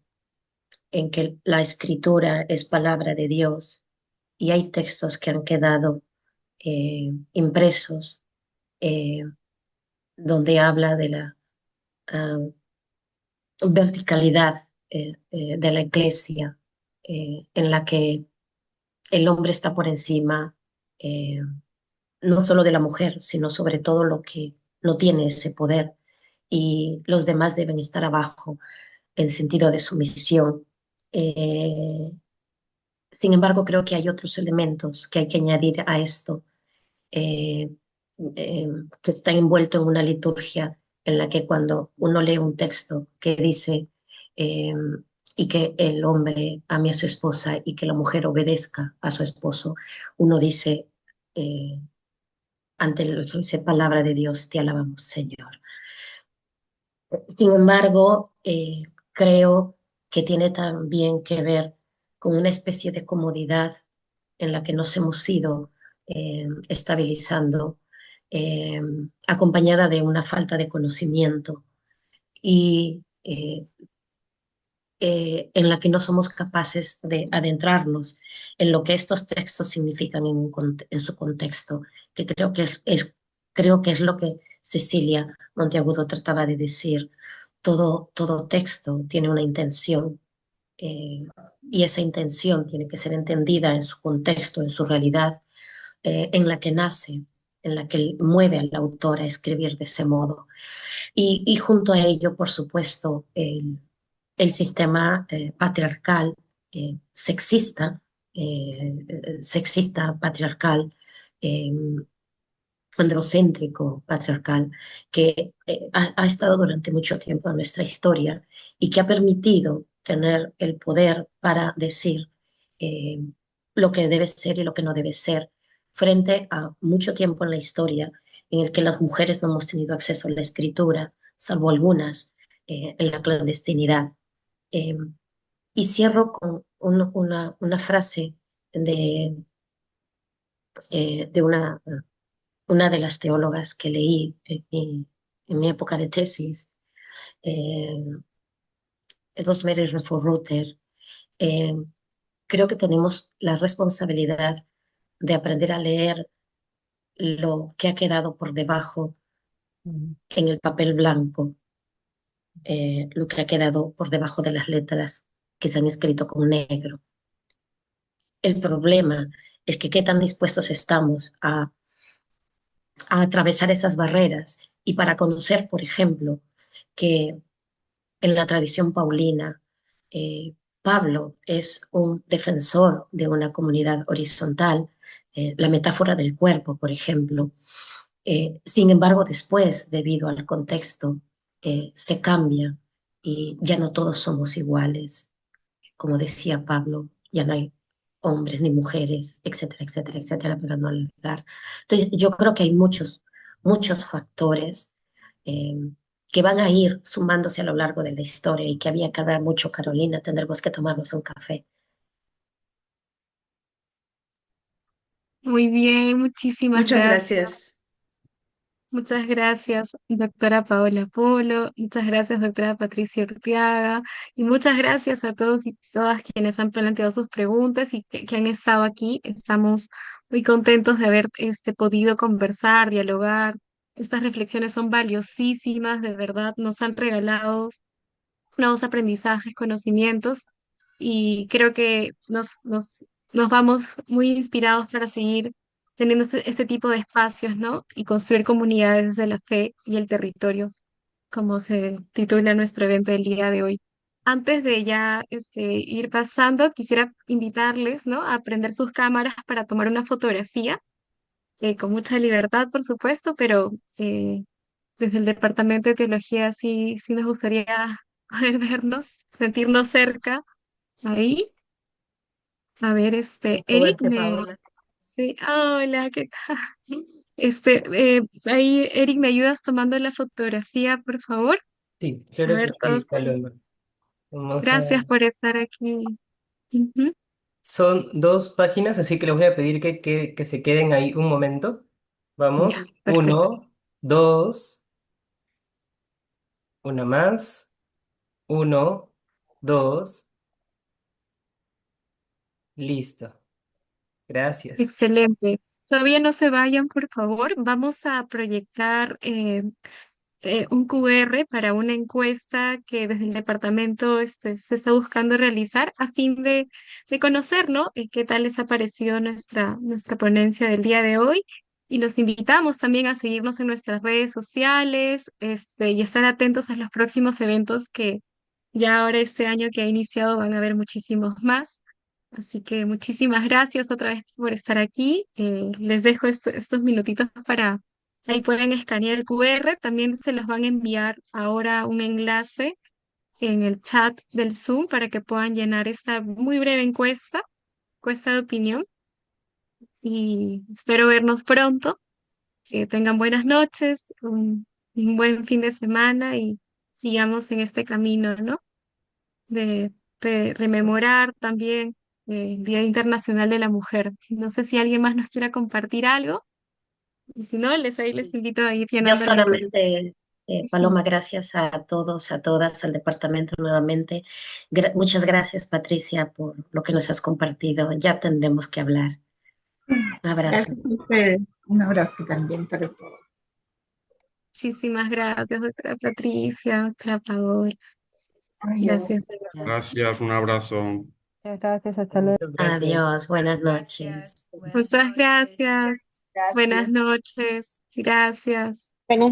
en que la escritura es palabra de Dios y hay textos que han quedado impresos eh, donde habla de la ah, verticalidad de la iglesia, en la que el hombre está por encima, eh, no solo de la mujer, sino sobre todo lo que no tiene ese poder y los demás deben estar abajo en sentido de sumisión. Eh, Sin embargo, creo que hay otros elementos que hay que añadir a esto, eh, eh, que está envuelto en una liturgia en la que cuando uno lee un texto que dice eh, y que el hombre ame a su esposa y que la mujer obedezca a su esposo, uno dice, eh, ante la dulce palabra de Dios, te alabamos, Señor. Sin embargo, creo que tiene también que ver con una especie de comodidad en la que nos hemos ido estabilizando, eh, acompañada de una falta de conocimiento y en la que no somos capaces de adentrarnos en lo que estos textos significan en su contexto, que creo que es lo que Cecilia Monteagudo trataba de decir. Todo texto tiene una intención eh, y esa intención tiene que ser entendida en su contexto, en su realidad, en la que nace, en la que mueve al autor a escribir de ese modo. Y junto a ello, por supuesto, el sistema patriarcal, sexista, patriarcal, eh, androcéntrico, patriarcal, que ha estado durante mucho tiempo en nuestra historia y que ha permitido tener el poder para decir eh, lo que debe ser y lo que no debe ser, frente a mucho tiempo en la historia en el que las mujeres no hemos tenido acceso a la escritura, salvo algunas, en la clandestinidad. Eh, y cierro con una frase de una de las teólogas que leí en mi época de tesis, eh, Rosemary Redford-Rutter. eh, Creo que tenemos la responsabilidad de aprender a leer lo que ha quedado por debajo Mm. en el papel blanco, lo que ha quedado por debajo de las letras que se han escrito con negro. El problema es que qué tan dispuestos estamos a atravesar esas barreras y para conocer, por ejemplo, que en la tradición paulina, Pablo es un defensor de una comunidad horizontal, la metáfora del cuerpo, por ejemplo. Sin embargo, después, debido al contexto, se cambia y ya no todos somos iguales. Como decía Pablo, ya no hay hombres ni mujeres, etcétera, etcétera, etcétera, para no alargar. Entonces, yo creo que hay muchos factores eh, que van a ir sumándose a lo largo de la historia y que había que hablar mucho, Carolina, tendremos que tomarnos un café. Muy bien, muchísimas Muchas gracias. gracias. Muchas gracias, doctora Paola Polo. Muchas gracias, doctora Patricia Urteaga. Y muchas gracias a todos y todas quienes han planteado sus preguntas y que han estado aquí. Estamos muy contentos de haber podido conversar, dialogar. Estas reflexiones son valiosísimas, de verdad, nos han regalado nuevos aprendizajes, conocimientos y creo que nos vamos muy inspirados para seguir teniendo este tipo de espacios, ¿no? Y construir comunidades de la fe y el territorio, como se titula nuestro evento del día de hoy. Antes de ya ir pasando, quisiera invitarles, ¿no? A prender sus cámaras para tomar una fotografía, con mucha libertad, por supuesto, pero desde el Departamento de Teología sí nos gustaría poder vernos, sentirnos cerca ahí. A ver, Con Eric verte, Paola. sí, hola, ¿qué tal? Ahí, Eric, ¿me ayudas tomando la fotografía, por favor? Sí, A claro que ver, sí, todos, Paloma. Vamos a... gracias por estar aquí. Ujú. Son dos páginas, así que les voy a pedir que se queden ahí un momento. Ya, Vamos, perfecto. uno, dos, una más, uno, dos, listo. Gracias. Excelente. Todavía no se vayan, por favor. Vamos a proyectar un QR para una encuesta que desde el departamento se está buscando realizar a fin de conocer, ¿no? Qué tal les ha parecido nuestra ponencia del día de hoy. Y los invitamos también a seguirnos en nuestras redes sociales, y estar atentos a los próximos eventos que ya ahora este año que ha iniciado van a haber muchísimos más. Así que muchísimas gracias otra vez por estar aquí. Les dejo estos minutitos para... Ahí pueden escanear el QR, también se los van a enviar ahora un enlace en el chat del Zoom para que puedan llenar esta muy breve encuesta de opinión y espero vernos pronto, que tengan buenas noches, un buen fin de semana y sigamos en este camino, ¿no? De rememorar también el Día Internacional de la Mujer. No sé si alguien más nos quiera compartir algo y si no, ahí les invito a ir Yo llenando la encuesta. solamente, Paloma, gracias a todos, a todas, al departamento nuevamente. Muchas gracias, Patricia, por lo que nos has compartido. Ya tendremos que hablar. Un abrazo. Gracias a ustedes. Un abrazo también para todos. Muchísimas gracias, doctora Patricia, doctora Paola. Adiós. Gracias. Gracias, un abrazo. Muchas gracias, hasta luego. Muchas gracias. Adiós, buenas Gracias. noches. Buenas Muchas noches. gracias. Buenas Gracias. noches. Gracias.